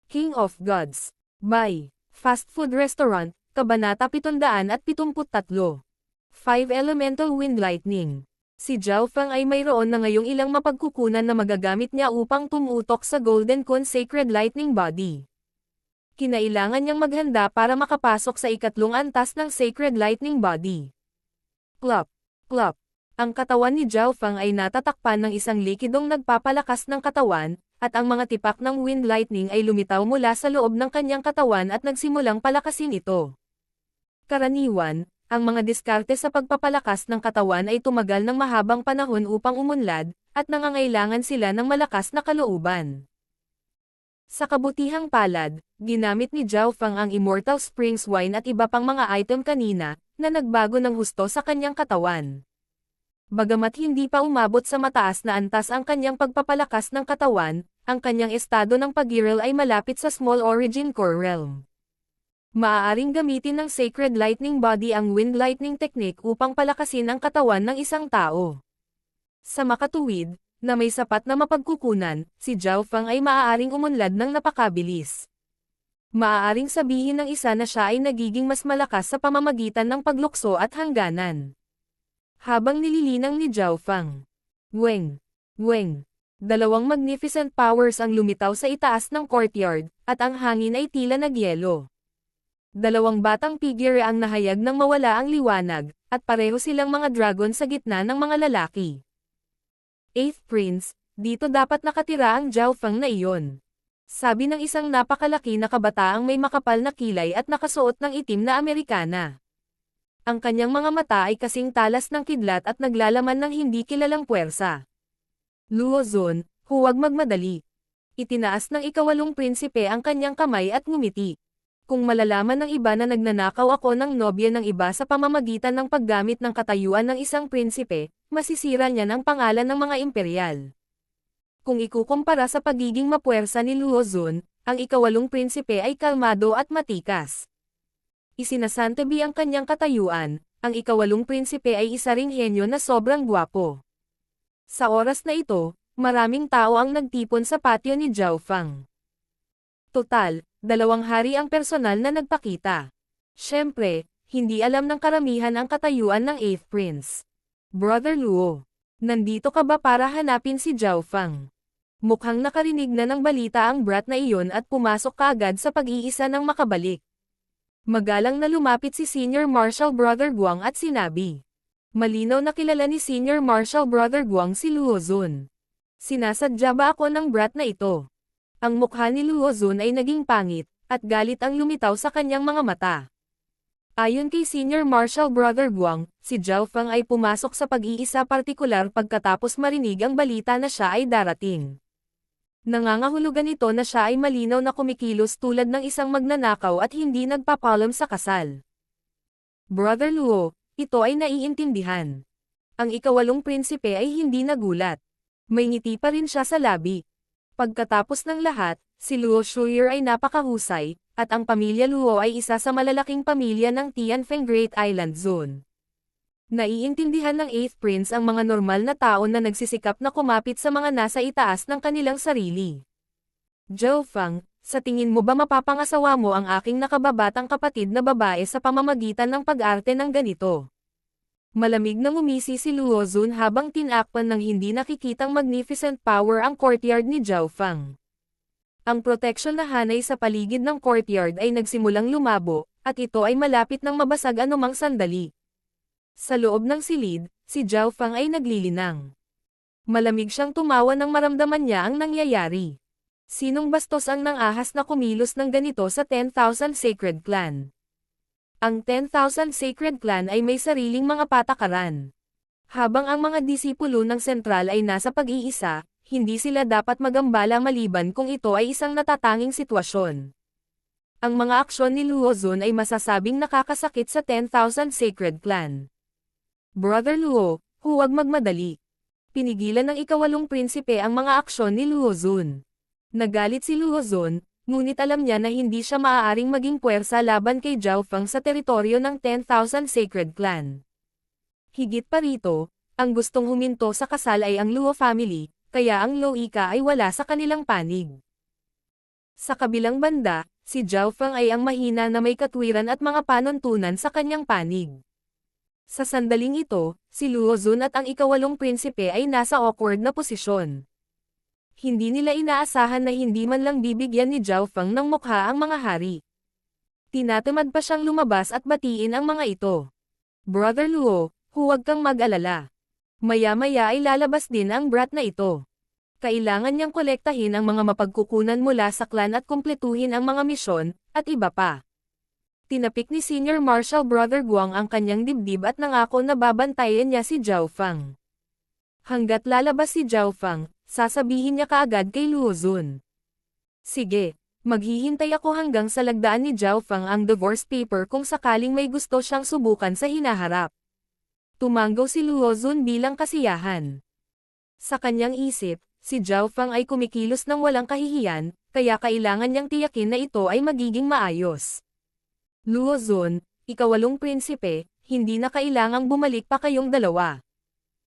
King of Gods. By Fast Food Restaurant, Kabanata 773. 5 Elemental Wind Lightning. Si Zhao Feng ay mayroon na ngayong ilang mapagkukunan na magagamit niya upang tumutok sa Golden Cone Sacred Lightning Body. Kinailangan niyang maghanda para makapasok sa ikatlong antas ng Sacred Lightning Body. Plop! Plop! Ang katawan ni Zhao Feng ay natatakpan ng isang likidong nagpapalakas ng katawan, at ang mga tipak ng Wind Lightning ay lumitaw mula sa loob ng kanyang katawan at nagsimulang palakasin ito. Karaniwan, ang mga diskarte sa pagpapalakas ng katawan ay tumagal ng mahabang panahon upang umunlad, at nangangailangan sila ng malakas na kalooban. Sa kabutihang palad, ginamit ni Zhao Feng ang Immortal Springs Wine at iba pang mga item kanina, na nagbago ng husto sa kanyang katawan. Bagamat hindi pa umabot sa mataas na antas ang kanyang pagpapalakas ng katawan, ang kanyang estado ng pag-giral ay malapit sa Small Origin Core Realm. Maaaring gamitin ng Sacred Lightning Body ang Wind Lightning Technique upang palakasin ang katawan ng isang tao. Sa makatuwid, na may sapat na mapagkukunan, si Zhao Feng ay maaaring umunlad ng napakabilis. Maaaring sabihin ng isa na siya ay nagiging mas malakas sa pamamagitan ng paglukso at hangganan. Habang nililinang ni Zhao Feng. Weng! Weng! Dalawang magnificent powers ang lumitaw sa itaas ng courtyard, at ang hangin ay tila nagyelo. Dalawang batang figure ang nahayag nang mawala ang liwanag, at pareho silang mga dragon sa gitna ng mga lalaki. Eighth Prince, dito dapat nakatira ang Zhao Feng na iyon. Sabi ng isang napakalaki na kabataang may makapal na kilay at nakasuot ng itim na Amerikana. Ang kanyang mga mata ay kasing talas ng kidlat at naglalaman ng hindi kilalang puwersa. Luo Zun, huwag magmadali. Itinaas ng ikawalong prinsipe ang kanyang kamay at ngumiti. Kung malalaman ng iba na nagnanakaw ako ng nobya ng iba sa pamamagitan ng paggamit ng katayuan ng isang prinsipe, masisira niya ng pangalan ng mga imperial. Kung ikukumpara sa pagiging mapuwersa ni Luo Zun, ang ikawalong prinsipe ay kalmado at matikas. Isinasantabi ang kanyang katayuan, ang ikawalong prinsipe ay isa ring henyo na sobrang gwapo. Sa oras na ito, maraming tao ang nagtipon sa patio ni Zhao Feng. Total, 2 hari ang personal na nagpakita. Siyempre, hindi alam ng karamihan ang katayuan ng 8th Prince. Brother Luo, nandito ka ba para hanapin si Zhao Feng? Mukhang nakarinig na ng balita ang brat na iyon at pumasok kaagad sa pag-iisa ng makabalik. Magalang na lumapit si Senior Marshal Brother Guang at sinabi. Malinaw na kilala ni Senior Marshal Brother Guang si Luo Zun. Sinasadya ba ako ng brat na ito? Ang mukha ni Luo Zun ay naging pangit, at galit ang lumitaw sa kanyang mga mata. Ayon kay Senior Marshal Brother Guang, si Zhao Feng ay pumasok sa pag-iisa partikular pagkatapos marinig ang balita na siya ay darating. Nangangahulugan ito na siya ay malinaw na kumikilos tulad ng isang magnanakaw at hindi nagpapalam sa kasal. Brother Luo, ito ay naiintindihan. Ang ikawalong prinsipe ay hindi nagulat. May ngiti pa rin siya sa labi. Pagkatapos ng lahat, si Luo Shuyer ay napakahusay, at ang pamilya Luo ay isa sa malalaking pamilya ng Tianfeng Great Island Zone. Naiintindihan ng 8th Prince ang mga normal na tao na nagsisikap na kumapit sa mga nasa itaas ng kanilang sarili. Zhao Feng, sa tingin mo ba mapapangasawa mo ang aking nakababatang kapatid na babae sa pamamagitan ng pag-arte ng ganito? Malamig na ngumisi si Luo Zun habang tinakpan ng hindi nakikitang magnificent power ang courtyard ni Zhao Feng. Ang protection na hanay sa paligid ng courtyard ay nagsimulang lumabo, at ito ay malapit ng mabasag anumang sandali. Sa loob ng silid, si Zhao Feng ay naglilinang. Malamig siyang tumawa nang maramdaman niya ang nangyayari. Sinong bastos ang nang-ahas na kumilos ng ganito sa 10,000 Sacred Clan? Ang 10,000 Sacred Clan ay may sariling mga patakaran. Habang ang mga disipulo ng sentral ay nasa pag-iisa, hindi sila dapat magambala maliban kung ito ay isang natatanging sitwasyon. Ang mga aksyon ni Luo Zun ay masasabing nakakasakit sa 10,000 Sacred Clan. Brother Luo, huwag magmadali. Pinigilan ng ikawalong prinsipe ang mga aksyon ni Luo Zun. Nagalit si Luo Zun, ngunit alam niya na hindi siya maaaring maging puwersa laban kay Zhao Feng sa teritoryo ng 10,000 Sacred Clan. Higit pa rito, ang gustong huminto sa kasal ay ang Luo family, kaya ang Luo Ika ay wala sa kanilang panig. Sa kabilang banda, si Zhao Feng ay ang mahina na may katwiran at mga panuntunan sa kanyang panig. Sa sandaling ito, si Luo Zun at ang ikawalong prinsipe ay nasa awkward na posisyon. Hindi nila inaasahan na hindi man lang bibigyan ni Zhao Feng ng mukha ang mga hari. Tinatamad pa siyang lumabas at batiin ang mga ito. Brother Luo, huwag kang mag-alala. Maya-maya ay lalabas din ang brat na ito. Kailangan niyang kolektahin ang mga mapagkukunan mula sa clan at kumpletuhin ang mga misyon, at iba pa. Tinapik ni Senior Marshal Brother Guang ang kanyang dibdib at nangako na babantayan niya si Zhao Feng. Hanggat lalabas si Zhao Feng, sasabihin niya kaagad kay Luo Zun. Sige, maghihintay ako hanggang sa lagdaan ni Zhao Feng ang divorce paper kung sakaling may gusto siyang subukan sa hinaharap. Tumanggaw si Luo Zun bilang kasiyahan. Sa kanyang isip, si Zhao Feng ay kumikilos ng walang kahihiyan, kaya kailangan niyang tiyakin na ito ay magiging maayos. Luo Zun, ikawalong prinsipe, hindi na kailangang bumalik pa kayong dalawa.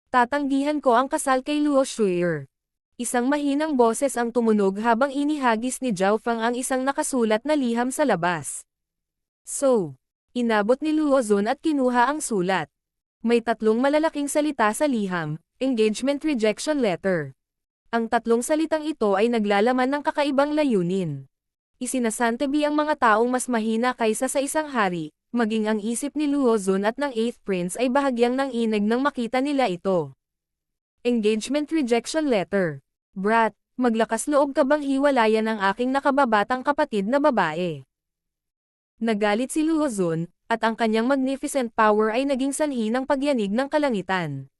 Tatanggihan ko ang kasal kay Luo Shuier. Isang mahinang boses ang tumunog habang inihagis ni Zhao Feng ang isang nakasulat na liham sa labas. So, inabot ni Luo Zun at kinuha ang sulat. May tatlong malalaking salita sa liham, engagement rejection letter. Ang tatlong salitang ito ay naglalaman ng kakaibang layunin. Isinasantabi ang mga taong mas mahina kaysa sa isang hari, maging ang isip ni Luo Zun at ng 8th Prince ay bahagyang nanginig nang makita nila ito. Engagement rejection letter. Brat, maglakas loob ka bang hiwalayan ang aking nakababatang kapatid na babae? Nagalit si Luo Zun, at ang kanyang magnificent power ay naging sanhi ng pagyanig ng kalangitan.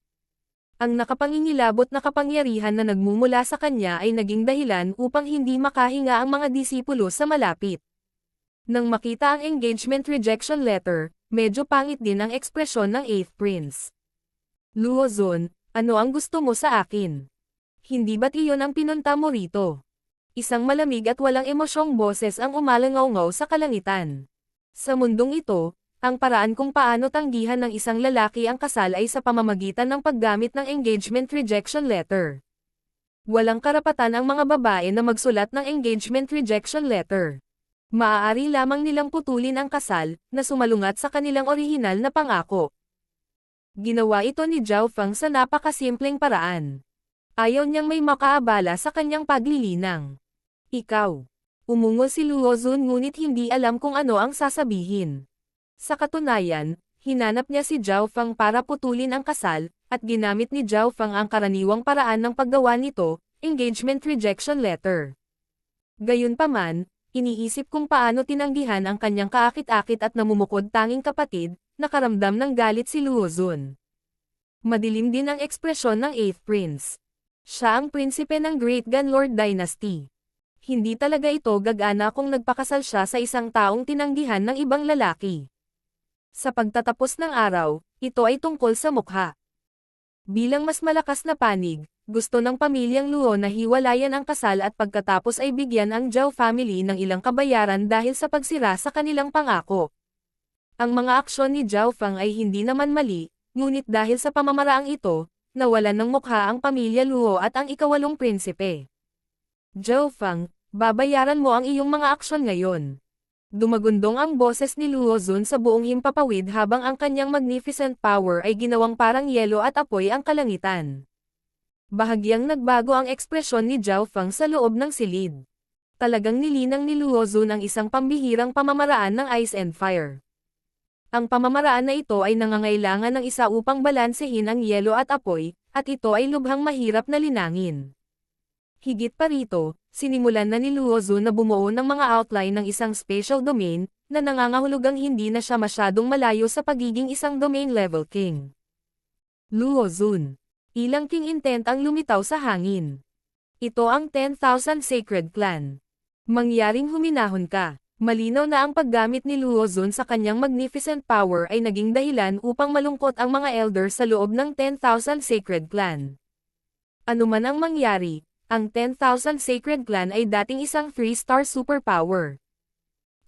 Ang nakapangingilabot na kapangyarihan na nagmumula sa kanya ay naging dahilan upang hindi makahinga ang mga disipulo sa malapit. Nang makita ang engagement rejection letter, medyo pangit din ang ekspresyon ng 8th Prince. Luo Zun, ano ang gusto mo sa akin? Hindi ba't iyon ang pinunta mo rito? Isang malamig at walang emosyong boses ang umalangaw-ngaw sa kalangitan. Sa mundong ito, ang paraan kung paano tanggihan ng isang lalaki ang kasal ay sa pamamagitan ng paggamit ng engagement rejection letter. Walang karapatan ang mga babae na magsulat ng engagement rejection letter. Maaari lamang nilang putulin ang kasal, na sumalungat sa kanilang orihinal na pangako. Ginawa ito ni Zhao Feng sa napakasimpleng paraan. Ayaw niyang may makaabala sa kanyang paglilinang. Ikaw. Umungol si Luo Zun ngunit hindi alam kung ano ang sasabihin. Sa katunayan, hinanap niya si Zhao Feng para putulin ang kasal, at ginamit ni Zhao Feng ang karaniwang paraan ng paggawa nito, engagement rejection letter. Gayunpaman, iniisip kung paano tinanggihan ang kanyang kaakit-akit at namumukod tanging kapatid, nakaramdam ng galit si Luo Zun. Madilim din ang ekspresyon ng 8th Prince. Siya ang prinsipe ng Great Gunlord Dynasty. Hindi talaga ito gagana kung nagpakasal siya sa isang taong tinanggihan ng ibang lalaki. Sa pagtatapos ng araw, ito ay tungkol sa mukha. Bilang mas malakas na panig, gusto ng pamilyang Luo na hiwalayan ang kasal at pagkatapos ay bigyan ang Zhao family ng ilang kabayaran dahil sa pagsira sa kanilang pangako. Ang mga aksyon ni Zhao Feng ay hindi naman mali, ngunit dahil sa pamamaraang ito, nawalan ng mukha ang pamilya Luo at ang ikawalong prinsipe. Zhao Feng, babayaran mo ang iyong mga aksyon ngayon. Dumagundong ang boses ni Luo Zun sa buong himpapawid habang ang kanyang magnificent power ay ginawang parang yelo at apoy ang kalangitan. Bahagyang nagbago ang ekspresyon ni Zhao Feng sa loob ng silid. Talagang nilinang ni Luo Zun ang isang pambihirang pamamaraan ng ice and fire. Ang pamamaraan na ito ay nangangailangan ng isa upang balansehin ang yelo at apoy, at ito ay lubhang mahirap na linangin. Higit pa rito, sinimulan na ni Luo Zun na bumuo ng mga outline ng isang spatial domain, na nangangahulugang hindi na siya masyadong malayo sa pagiging isang domain-level king. Luo Zun. Ilang king intent ang lumitaw sa hangin. Ito ang 10,000 Sacred Clan. Mangyaring huminahon ka. Malinaw na ang paggamit ni Luo Zun sa kanyang magnificent power ay naging dahilan upang malungkot ang mga elder sa loob ng 10,000 Sacred Clan. Ano man ang mangyari, ang 10,000 Sacred Clan ay dating isang 3-star superpower.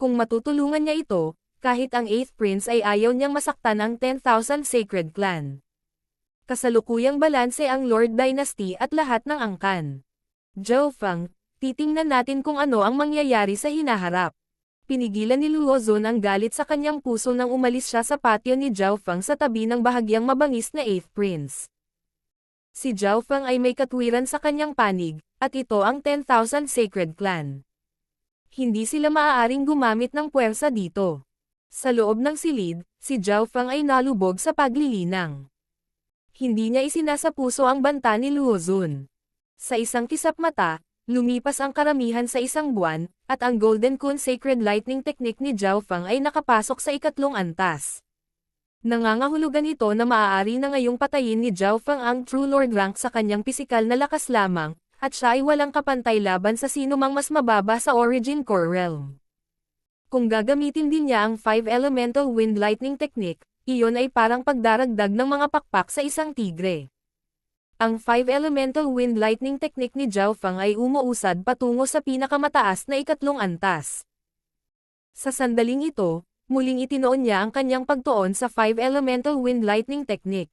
Kung matutulungan niya ito, kahit ang 8th Prince ay ayaw niyang masaktan ang 10,000 Sacred Clan. Kasalukuyang balanse ang Lord Dynasty at lahat ng angkan. Zhao Feng, Titingnan natin kung ano ang mangyayari sa hinaharap. Pinigilan ni Luo Zun ang galit sa kanyang puso nang umalis siya sa patio ni Zhao Feng sa tabi ng bahagyang mabangis na 8th Prince. Si Zhao Feng ay may katwiran sa kanyang panig, at ito ang 10,000 Sacred Clan. Hindi sila maaaring gumamit ng puwersa dito. Sa loob ng silid, si Zhao Feng ay nalubog sa paglilinang. Hindi niya isinasapuso ang banta ni Luo Zun. Sa isang kisap mata, lumipas ang karamihan sa isang buwan, at ang Golden Kun Sacred Lightning Technique ni Zhao Feng ay nakapasok sa ikatlong antas. Nangangahulugan ito na maaari na ngayong patayin ni Zhao Feng ang True Lord rank sa kanyang pisikal na lakas lamang, at siya ay walang kapantay laban sa sinumang mas mababa sa Origin Core Realm. Kung gagamitin din niya ang 5 Elemental Wind Lightning Technique, iyon ay parang pagdaragdag ng mga pakpak sa isang tigre. Ang 5 Elemental Wind Lightning Technique ni Zhao Feng ay umuusad patungo sa pinakamataas na ikatlong antas. Sa sandaling ito, muling itinoon niya ang kanyang pagtuon sa 5 Elemental Wind Lightning Technique.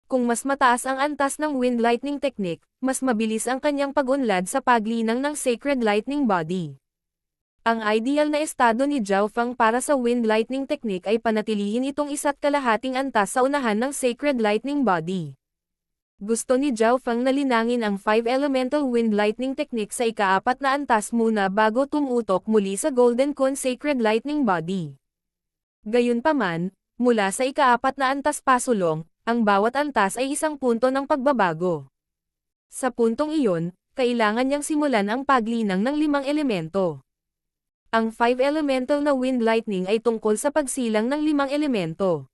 Kung mas mataas ang antas ng Wind Lightning Technique, mas mabilis ang kanyang pag-unlad sa paglinang ng Sacred Lightning Body. Ang ideal na estado ni Zhao Feng para sa Wind Lightning Technique ay panatilihin itong 1.5 antas sa unahan ng Sacred Lightning Body. Gusto ni Zhao Feng na linangin ang 5 Elemental Wind Lightning Technique sa ika-4 na antas muna bago tumutok muli sa Golden Kun Sacred Lightning Body. Gayunpaman, mula sa ika-4 na antas pasulong, ang bawat antas ay isang punto ng pagbabago. Sa puntong iyon, kailangan niyang simulan ang paglinang ng 5 elemento. Ang 5 Elemental na Wind Lightning ay tungkol sa pagsilang ng 5 elemento.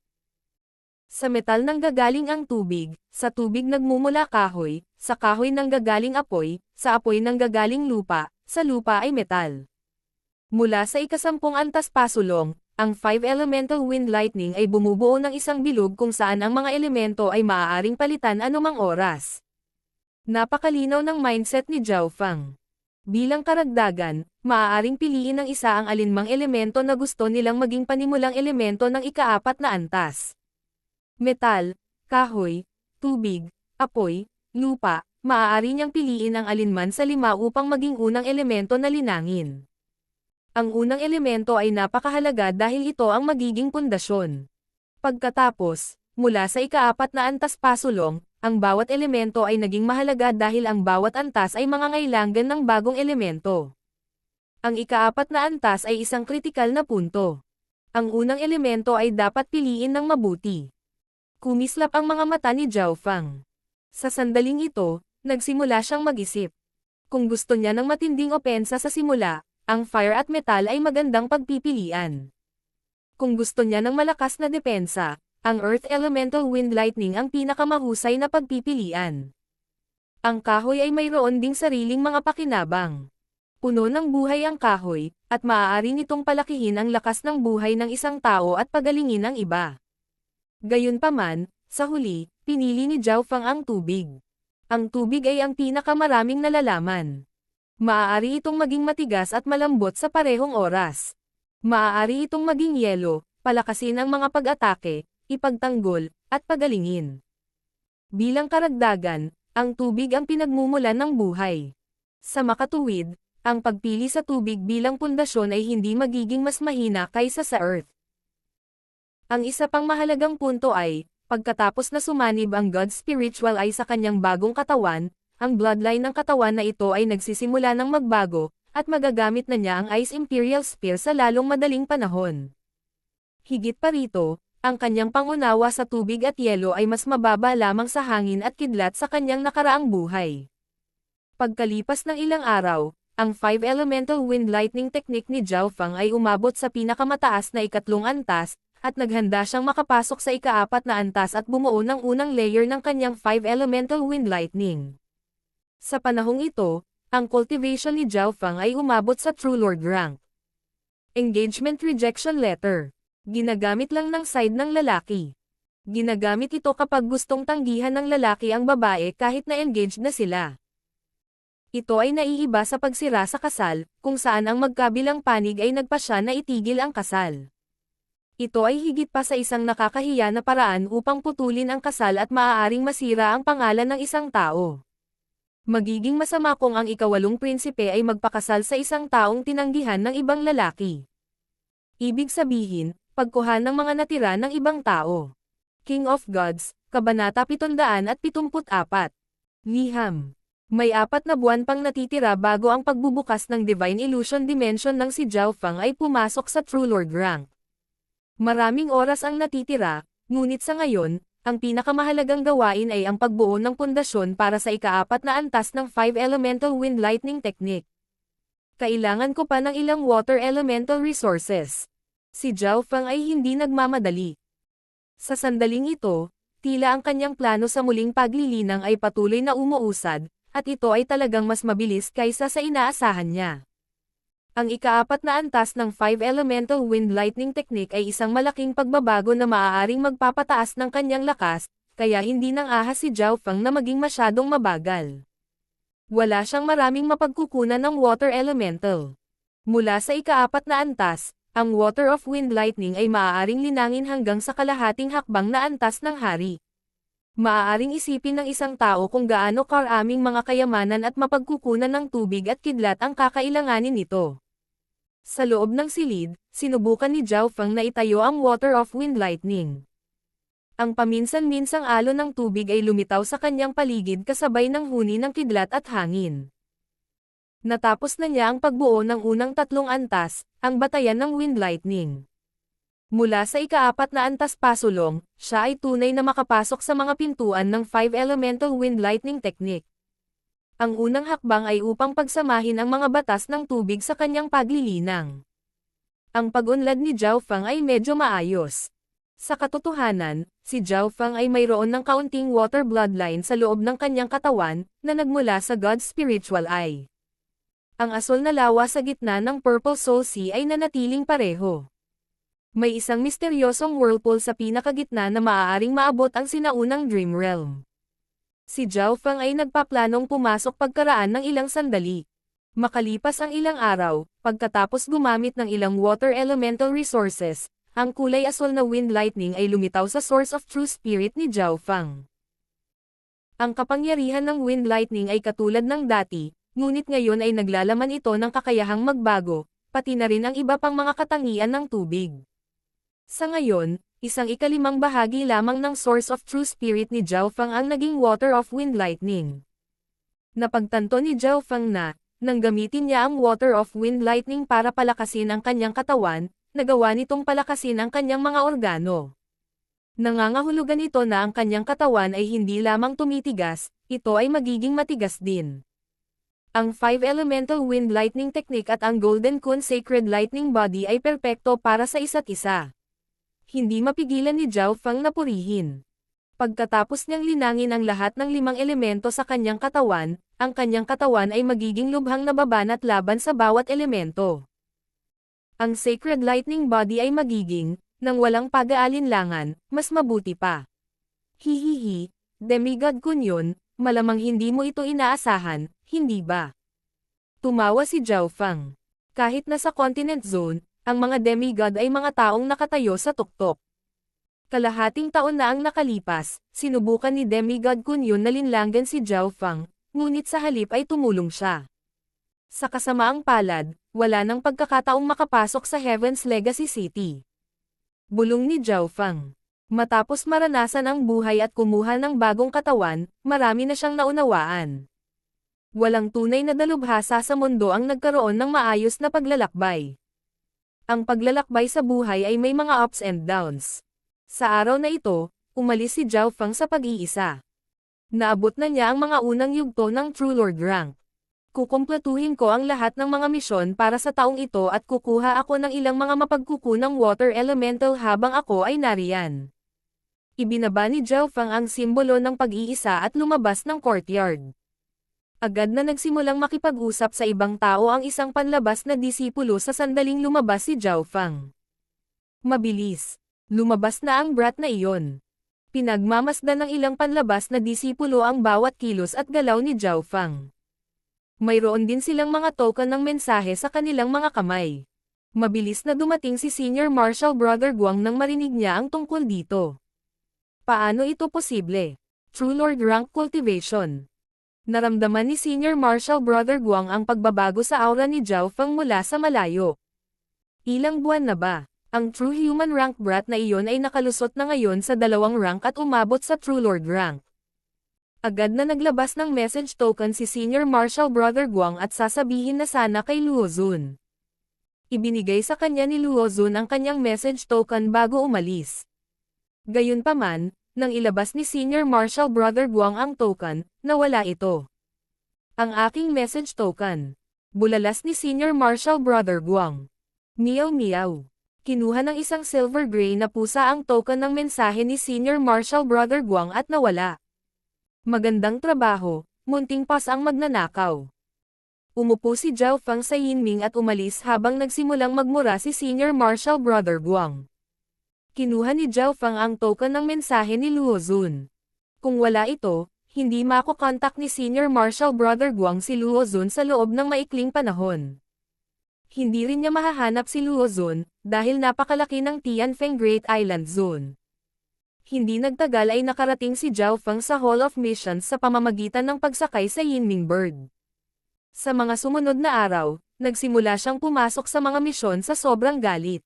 Sa metal nanggagaling ang tubig, sa tubig nagmumula kahoy, sa kahoy nanggagaling apoy, sa apoy nanggagaling lupa, sa lupa ay metal. Mula sa ika-10 antas pasulong, ang 5 Elemental Wind Lightning ay bumubuo ng isang bilog kung saan ang mga elemento ay maaaring palitan anumang oras. Napakalinaw ng mindset ni Zhao Feng. Bilang karagdagan, maaaring piliin ng isa ang alinmang elemento na gusto nilang maging panimulang elemento ng ika-4 na antas. Metal, kahoy, tubig, apoy, lupa, maaari niyang piliin ang alinman sa 5 upang maging unang elemento na linangin. Ang unang elemento ay napakahalaga dahil ito ang magiging pundasyon. Pagkatapos, mula sa ika-4 na antas pasulong, ang bawat elemento ay naging mahalaga dahil ang bawat antas ay mangangailangan ng bagong elemento. Ang ika-4 na antas ay isang kritikal na punto. Ang unang elemento ay dapat piliin ng mabuti. Kumislap ang mga mata ni Zhao Feng. Sa sandaling ito, nagsimula siyang mag-isip. Kung gusto niya ng matinding opensa sa simula, ang fire at metal ay magandang pagpipilian. Kung gusto niya ng malakas na depensa, ang Earth Elemental Wind Lightning ang pinakamahusay na pagpipilian. Ang kahoy ay mayroon ding sariling mga pakinabang. Puno ng buhay ang kahoy, at maaari nitong palakihin ang lakas ng buhay ng isang tao at pagalingin ang iba. Gayunpaman, sa huli, pinili ni Zhao Feng ang tubig. Ang tubig ay ang pinakamaraming nalalaman. Maaari itong maging matigas at malambot sa parehong oras. Maaari itong maging yelo, palakasin ang mga pag-atake, ipagtanggol, at pagalingin. Bilang karagdagan, ang tubig ang pinagmumulan ng buhay. Sa makatuwid, ang pagpili sa tubig bilang pundasyon ay hindi magiging mas mahina kaysa sa Earth. Ang isa pang mahalagang punto ay, pagkatapos na sumanib ang God Spiritual Eye sa kanyang bagong katawan, ang bloodline ng katawan na ito ay nagsisimula ng magbago, at magagamit na niya ang Ice Imperial Spear sa lalong madaling panahon. Higit pa rito, ang kanyang pangunawa sa tubig at yelo ay mas mababa lamang sa hangin at kidlat sa kanyang nakaraang buhay. Pagkalipas ng ilang araw, ang 5 Elemental Wind Lightning Technique ni Zhao Feng ay umabot sa pinakamataas na ikatlong antas, at naghanda siyang makapasok sa ika-4 na antas at bumuo ng unang layer ng kanyang 5 Elemental Wind Lightning. Sa panahong ito, ang cultivation ni Zhao Feng ay umabot sa True Lord rank. Engagement Rejection Letter. Ginagamit lang ng side ng lalaki. Ginagamit ito kapag gustong tanggihan ng lalaki ang babae kahit na engaged na sila. Ito ay naiiba sa pagsira sa kasal, kung saan ang magkabilang panig ay nagpasya na itigil ang kasal. Ito ay higit pa sa isang nakakahiya na paraan upang putulin ang kasal at maaaring masira ang pangalan ng isang tao. Magiging masama kung ang ikawalong prinsipe ay magpakasal sa isang taong tinanggihan ng ibang lalaki. Ibig sabihin, pagkuha ng mga natira ng ibang tao. King of Gods, Kabanata 774. Liham. May 4 na buwan pang natitira bago ang pagbubukas ng Divine Illusion Dimension ng si Zhao Fang ay pumasok sa True Lord rank. Maraming oras ang natitira, ngunit sa ngayon, ang pinakamahalagang gawain ay ang pagbuo ng pundasyon para sa ika-4 na antas ng 5 Elemental Wind Lightning Technique. Kailangan ko pa ng ilang Water Elemental Resources. Si Zhao Fang ay hindi nagmamadali. Sa sandaling ito, tila ang kanyang plano sa muling paglilinang ay patuloy na umuusad, at ito ay talagang mas mabilis kaysa sa inaasahan niya. Ang ika-4 na antas ng 5 Elemental Wind Lightning Technique ay isang malaking pagbabago na maaaring magpapataas ng kanyang lakas, kaya hindi nang ahas si Zhao Fang na maging masyadong mabagal. Wala siyang maraming mapagkukunan ng Water Elemental. Mula sa ika-4 na antas, ang Water of Wind Lightning ay maaaring linangin hanggang sa kalahating hakbang na antas ng hari. Maaaring isipin ng isang tao kung gaano karaming mga kayamanan at mapagkukunan ng tubig at kidlat ang kakailanganin nito. Sa loob ng silid, sinubukan ni Zhao Fang na itayo ang Water of Wind Lightning. Ang paminsan-minsang alon ng tubig ay lumitaw sa kanyang paligid kasabay ng huni ng kidlat at hangin. Natapos na niya ang pagbuo ng unang 3 antas, ang batayan ng Wind Lightning. Mula sa ika-4 na antas pasulong, siya ay tunay na makapasok sa mga pintuan ng 5 Elemental Wind Lightning Technique. Ang unang hakbang ay upang pagsamahin ang mga batas ng tubig sa kanyang paglilinang. Ang pag-unlad ni Zhao Fang ay medyo maayos. Sa katotohanan, si Zhao Fang ay mayroon ng kaunting water bloodline sa loob ng kanyang katawan, na nagmula sa God's spiritual eye. Ang asol na lawa sa gitna ng Purple Soul Sea ay nanatiling pareho. May isang misteryosong whirlpool sa pinakagitna na maaaring maabot ang sinaunang Dream Realm. Si Zhao Fang ay nagpaplanong pumasok pagkaraan ng ilang sandali. Makalipas ang ilang araw, pagkatapos gumamit ng ilang water elemental resources, ang kulay asol na wind lightning ay lumitaw sa source of true spirit ni Zhao Fang. Ang kapangyarihan ng wind lightning ay katulad ng dati, ngunit ngayon ay naglalaman ito ng kakayahang magbago, pati na rin ang iba pang mga katangian ng tubig. Sa ngayon, isang ika-5 bahagi lamang ng source of true spirit ni Zhao Fang ang naging water of wind lightning. Napagtanto ni Zhao Fang na, nang gamitin niya ang water of wind lightning para palakasin ang kanyang katawan, nagawa nitong palakasin ang kanyang mga organo. Nangangahulugan ito na ang kanyang katawan ay hindi lamang tumitigas, ito ay magiging matigas din. Ang 5 Elemental Wind Lightning Technique at ang Golden Kun Sacred Lightning Body ay perpekto para sa isa't isa. Hindi mapigilan ni Zhao Fang na purihin. Pagkatapos niyang linangin ang lahat ng 5 elemento sa kanyang katawan, ang kanyang katawan ay magiging lubhang nababanat laban sa bawat elemento. Ang Sacred Lightning Body ay magiging, nang walang pag-aalinlangan, mas mabuti pa. Hihihi, demigod kun yun, malamang hindi mo ito inaasahan, hindi ba? Tumawa si Zhao Fang. Kahit nasa Continent Zone, ang mga demigod ay mga taong nakatayo sa tuktok. Kalahating taon na ang nakalipas, sinubukan ni Demigod Kun Yun na linlanggan si Zhao Fang, ngunit sa halip ay tumulong siya. Sa kasamaang palad, wala nang pagkakataong makapasok sa Heaven's Legacy City. Bulong ni Zhao Fang. Matapos maranasan ang buhay at kumuha ng bagong katawan, marami na siyang naunawaan. Walang tunay na dalubhasa sa mundo ang nagkaroon ng maayos na paglalakbay. Ang paglalakbay sa buhay ay may mga ups and downs. Sa araw na ito, umalis si Zhao Fang sa pag-iisa. Naabot na niya ang mga unang yugto ng True Lord rank. Kukumpletuhin ko ang lahat ng mga misyon para sa taong ito at kukuha ako ng ilang mga mapagkukunang water elemental habang ako ay nariyan. Ibinaba ni Zhao Fang ang simbolo ng pag-iisa at lumabas ng courtyard. Agad na nagsimulang makipag-usap sa ibang tao ang isang panlabas na disipulo sa sandaling lumabas si Zhao Fang. Mabilis. Lumabas na ang brat na iyon. Pinagmamasdan ng ilang panlabas na disipulo ang bawat kilos at galaw ni Zhao Fang. Mayroon din silang mga token ng mensahe sa kanilang mga kamay. Mabilis na dumating si Senior Marshal Brother Guang nang marinig niya ang tungkol dito. Paano ito posible? True Lord rank cultivation. Naramdaman ni Senior Marshal Brother Guang ang pagbabago sa aura ni Zhao Feng mula sa malayo. Ilang buwan na ba? Ang True Human rank brat na iyon ay nakalusot na ngayon sa 2 rank at umabot sa True Lord rank. Agad na naglabas ng message token si Senior Marshal Brother Guang at sasabihin na sana kay Luo Zun. Ibinigay sa kanya ni Luo Zun ang kanyang message token bago umalis. Gayunpaman, nang ilabas ni Senior Marshal Brother Guang ang token, nawala ito. Ang aking message token. Bulalas ni Senior Marshal Brother Guang. Meow meow. Kinuha ng isang silver gray na pusa ang token ng mensahe ni Senior Marshal Brother Guang at nawala. Magandang trabaho, munting pas ang magnanakaw. Umupo si Zhao Feng sa Yinming at umalis habang nagsimulang magmura si Senior Marshal Brother Guang. Kinuha ni Zhao Feng ang token ng mensahe ni Luo Zun. Kung wala ito, hindi makokontak ni Senior Marshal Brother Guang si Luo Zun sa loob ng maikling panahon. Hindi rin niya mahahanap si Luo Zun, dahil napakalaki ng Tianfeng Great Island Zone. Hindi nagtagal ay nakarating si Zhao Feng sa Hall of Missions sa pamamagitan ng pagsakay sa Yinming Bird. Sa mga sumunod na araw, nagsimula siyang pumasok sa mga misyon sa sobrang galit.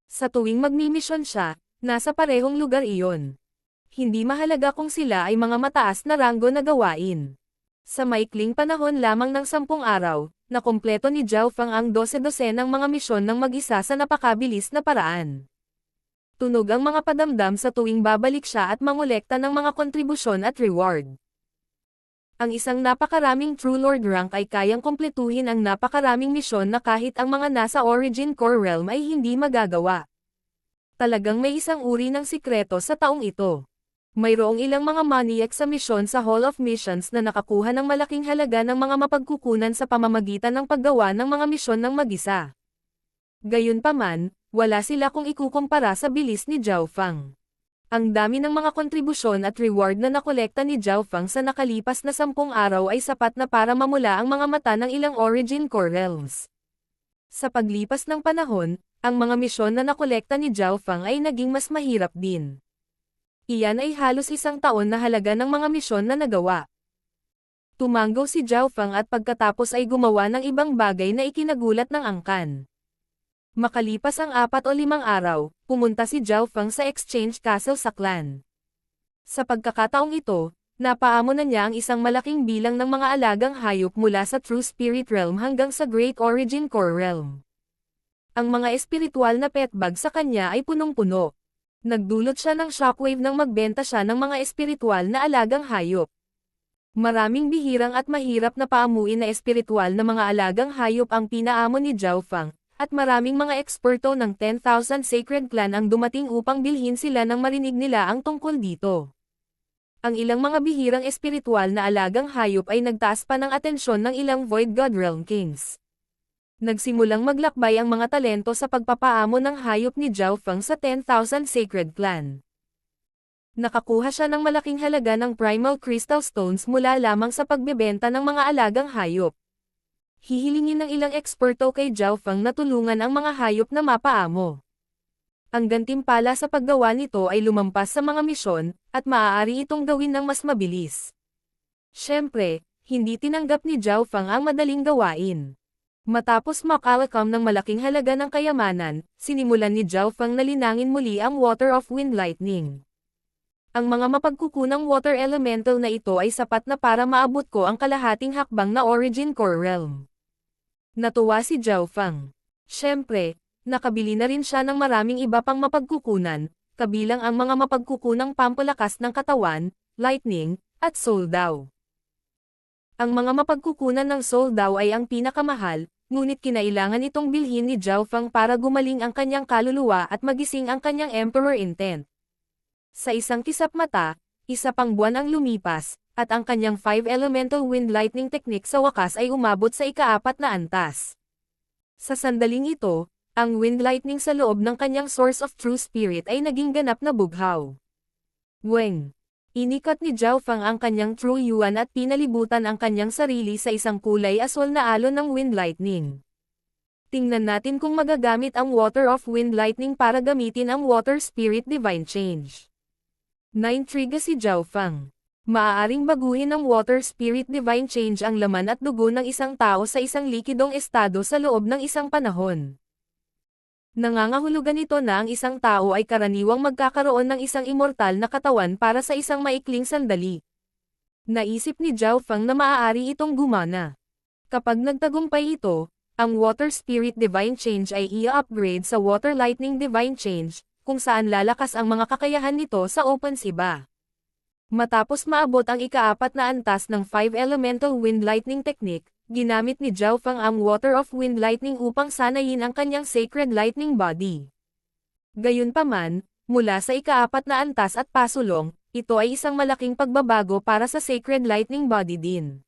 Sa tuwing magmimisyon siya, nasa parehong lugar iyon. Hindi mahalaga kung sila ay mga mataas na ranggo na gawain. Sa maikling panahon lamang ng 10 araw, nakumpleto ni Zhao Feng ang 12 ng mga misyon ng mag-isa sa napakabilis na paraan. Tunog ang mga padamdam sa tuwing babalik siya at mangolekta ng mga kontribusyon at reward. Ang isang napakaraming True Lord rank ay kayang kumpletuhin ang napakaraming misyon na kahit ang mga nasa Origin Core Realm ay hindi magagawa. Talagang may isang uri ng sikreto sa taong ito. Mayroong ilang mga maniac sa misyon sa Hall of Missions na nakakuha ng malaking halaga ng mga mapagkukunan sa pamamagitan ng paggawa ng mga misyon ng mag-isa. Gayunpaman, wala sila kung ikukumpara sa bilis ni Zhao Feng. Ang dami ng mga kontribusyon at reward na nakolekta ni Zhao Feng sa nakalipas na 10 araw ay sapat na para mamula ang mga mata ng ilang Origin Core Realms. Sa paglipas ng panahon, ang mga misyon na nakolekta ni Zhao Feng ay naging mas mahirap din. Iyan ay halos 1 taon na halaga ng mga misyon na nagawa. Tumanggo si Zhao Feng at pagkatapos ay gumawa ng ibang bagay na ikinagulat ng angkan. Makalipas ang 4 o 5 araw, pumunta si Zhao Feng sa Exchange Castle sa clan. Sa pagkakataong ito, napaamo na niya ang isang malaking bilang ng mga alagang hayop mula sa True Spirit Realm hanggang sa Great Origin Core Realm. Ang mga espiritual na pet bag sa kanya ay punong-puno. Nagdulot siya ng shockwave nang magbenta siya ng mga espiritual na alagang hayop. Maraming bihirang at mahirap na paamuin na espiritual na mga alagang hayop ang pinaamo ni Zhao Feng. At maraming mga eksperto ng 10,000 Sacred Clan ang dumating upang bilhin sila nang marinig nila ang tungkol dito. Ang ilang mga bihirang espiritual na alagang hayop ay nagtaas pa ng atensyon ng ilang Void God Realm Kings. Nagsimulang maglakbay ang mga talento sa pagpapaamo ng hayop ni Zhao Feng sa 10,000 Sacred Clan. Nakakuha siya ng malaking halaga ng Primal Crystal Stones mula lamang sa pagbebenta ng mga alagang hayop. Hihilingin ng ilang eksperto kay Zhao Feng na tulungan ang mga hayop na mapaamo. Ang gantimpala sa paggawa nito ay lumampas sa mga misyon, at maaari itong gawin ng mas mabilis. Siyempre, hindi tinanggap ni Zhao Feng ang madaling gawain. Matapos makalakam ng malaking halaga ng kayamanan, sinimulan ni Zhao Feng na linangin muli ang Water of Wind Lightning. Ang mga mapagkukunang water elemental na ito ay sapat na para maabot ko ang kalahating hakbang na Origin Core Realm. Natuwa si Zhao Feng. Siyempre, nakabili na rin siya ng maraming iba pang mapagkukunan, kabilang ang mga mapagkukunang pampalakas ng katawan, lightning, at soul daw. Ang mga mapagkukunan ng soul daw ay ang pinakamahal, ngunit kinailangan itong bilhin ni Zhao Feng para gumaling ang kanyang kaluluwa at magising ang kanyang Emperor Intent. Sa isang kisap mata, 1 pang buwan ang lumipas, at ang kanyang 5 Elemental Wind Lightning Technique sa wakas ay umabot sa ika-4 na antas. Sa sandaling ito, ang Wind Lightning sa loob ng kanyang Source of True Spirit ay naging ganap na bughaw. Weng! Inikat ni Zhao Feng ang kanyang True Yuan at pinalibutan ang kanyang sarili sa isang kulay aswal na alon ng Wind Lightning. Tingnan natin kung magagamit ang Water of Wind Lightning para gamitin ang Water Spirit Divine Change. Naintriga si Zhao Feng. Maaaring baguhin ng Water Spirit Divine Change ang laman at dugo ng isang tao sa isang likidong estado sa loob ng isang panahon. Nangangahulugan ito na ang isang tao ay karaniwang magkakaroon ng isang immortal na katawan para sa isang maikling sandali. Naisip ni Zhao Feng na maaari itong gumana. Kapag nagtagumpay ito, ang Water Spirit Divine Change ay i-upgrade sa Water Lightning Divine Change, kung saan lalakas ang mga kakayahan nito sa OpenSiba. Matapos maabot ang ika-4 na antas ng 5 Elemental Wind Lightning Technique, ginamit ni Zhao Feng ang Water of Wind Lightning upang sanayin ang kanyang Sacred Lightning Body. Gayunpaman, mula sa ika-4 na antas at pasulong, ito ay isang malaking pagbabago para sa Sacred Lightning Body din.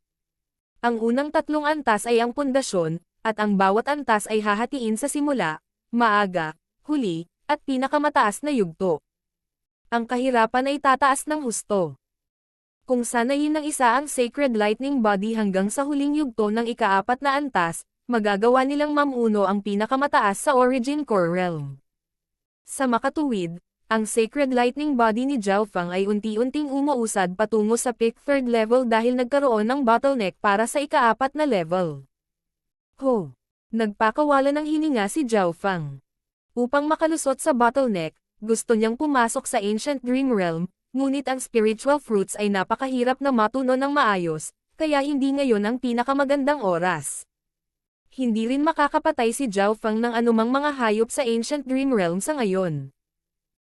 Ang unang 3 antas ay ang pundasyon, at ang bawat antas ay hahatiin sa simula, maaga, huli, at pinakamataas na yugto. Ang kahirapan ay tataas ng husto. Kung sanayin ng isa ang Sacred Lightning Body hanggang sa huling yugto ng ika-4 na antas, magagawa nilang mamuno ang pinakamataas sa Origin Core Realm. Sa makatuwid, ang Sacred Lightning Body ni Zhao Feng ay unti-unting umuusad patungo sa peak 3rd level dahil nagkaroon ng bottleneck para sa ika-4 na level. Ho! Nagpakawala ng hininga si Zhao Feng. Upang makalusot sa bottleneck, gusto niyang pumasok sa Ancient Dream Realm, ngunit ang spiritual fruits ay napakahirap na matuno ng maayos, kaya hindi ngayon ang pinakamagandang oras. Hindi rin makakapatay si Zhao Feng ng anumang mga hayop sa Ancient Dream Realm sa ngayon.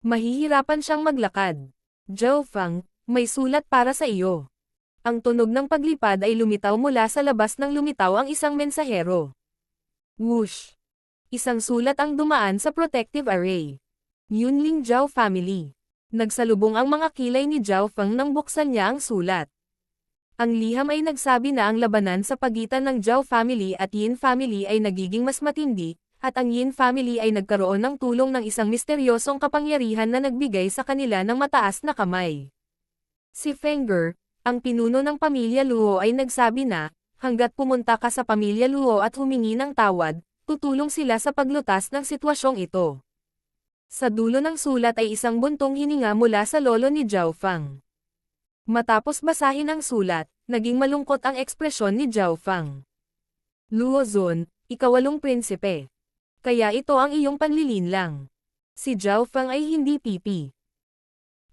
Mahihirapan siyang maglakad. Zhao Feng, may sulat para sa iyo. Ang tunog ng paglipad ay lumitaw mula sa labas ng lumitaw ang isang mensahero. Whoosh! Isang sulat ang dumaan sa protective array. Yunling Zhao Family. Nagsalubong ang mga kilay ni Zhao Feng nang buksan niya ang sulat. Ang liham ay nagsabi na ang labanan sa pagitan ng Zhao Family at Yin Family ay nagiging mas matindi, at ang Yin Family ay nagkaroon ng tulong ng isang misteryosong kapangyarihan na nagbigay sa kanila ng mataas na kamay. Si Fenger, ang pinuno ng pamilya Luo ay nagsabi na, hanggat pumunta ka sa pamilya Luo at humingi ng tawad, tutulong sila sa paglutas ng sitwasyong ito. Sa dulo ng sulat ay isang buntong hininga mula sa lolo ni Zhao Feng. Matapos basahin ang sulat, naging malungkot ang ekspresyon ni Zhao Feng. Luo Zun, ika-8 prinsipe. Kaya ito ang iyong panlilinlang. Si Zhao Feng ay hindi pipi.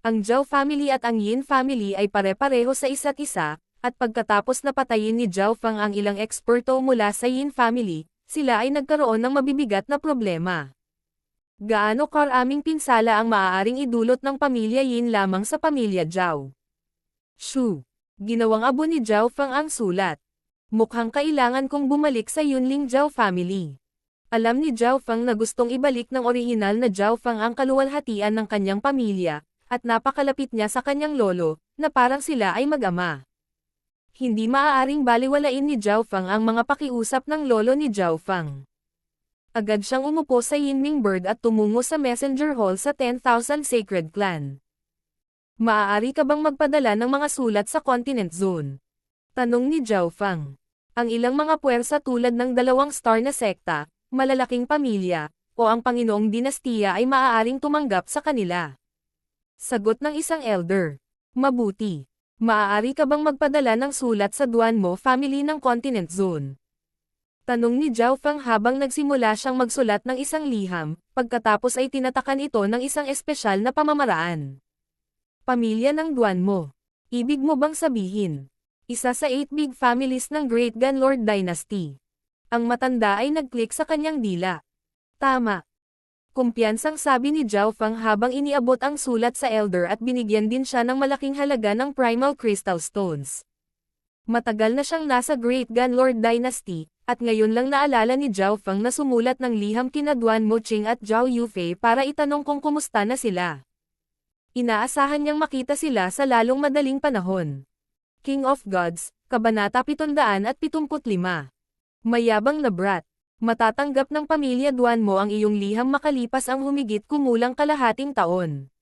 Ang Zhao family at ang Yin family ay pare-pareho sa isa't isa, at pagkatapos na patayin ni Zhao Feng ang ilang eksperto mula sa Yin family, sila ay nagkaroon ng mabibigat na problema. Gaano karaming pinsala ang maaaring idulot ng pamilya Yin lamang sa pamilya Zhao? Shu. Ginawang abo ni Zhao Feng ang sulat. Mukhang kailangan kong bumalik sa Yunling Zhao family. Alam ni Zhao Feng na gustong ibalik ng orihinal na Zhao Feng ang kaluwalhatian ng kanyang pamilya, at napakalapit niya sa kanyang lolo, na parang sila ay mag-ama. Hindi maaaring baliwalain ni Zhao Feng ang mga pakiusap ng lolo ni Zhao Feng. Agad siyang umupo sa Yinming Bird at tumungo sa Messenger Hall sa 10,000 Sacred Clan. Maaari ka bang magpadala ng mga sulat sa Continent Zone? Tanong ni Zhao Feng. Ang ilang mga puwersa tulad ng 2 star na sekta, malalaking pamilya, o ang Panginoong Dinastiya ay maaaring tumanggap sa kanila. Sagot ng isang elder. Mabuti. Maaari ka bang magpadala ng sulat sa Duanmo family ng Continent Zone? Tanong ni Zhao Feng habang nagsimula siyang magsulat ng isang liham, pagkatapos ay tinatakan ito ng isang espesyal na pamamaraan. Pamilya ng Duanmo. Ibig mo bang sabihin? Isa sa 8 big families ng Great Gunlord Dynasty. Ang matanda ay nag-click sa kanyang dila. Tama. Kumpiyansang sabi ni Zhao Feng habang iniabot ang sulat sa elder at binigyan din siya ng malaking halaga ng Primal Crystal Stones. Matagal na siyang nasa Great Gunlord Dynasty, at ngayon lang naalala ni Zhao Feng na sumulat ng liham kina Duanmo Qing at Zhao Yufei para itanong kung kumusta na sila. Inaasahan niyang makita sila sa lalong madaling panahon. King of Gods, Kabanata 775. Mayabang na brat. Matatanggap ng pamilya Duanmo ang iyong liham makalipas ang humigit kumulang kalahating taon.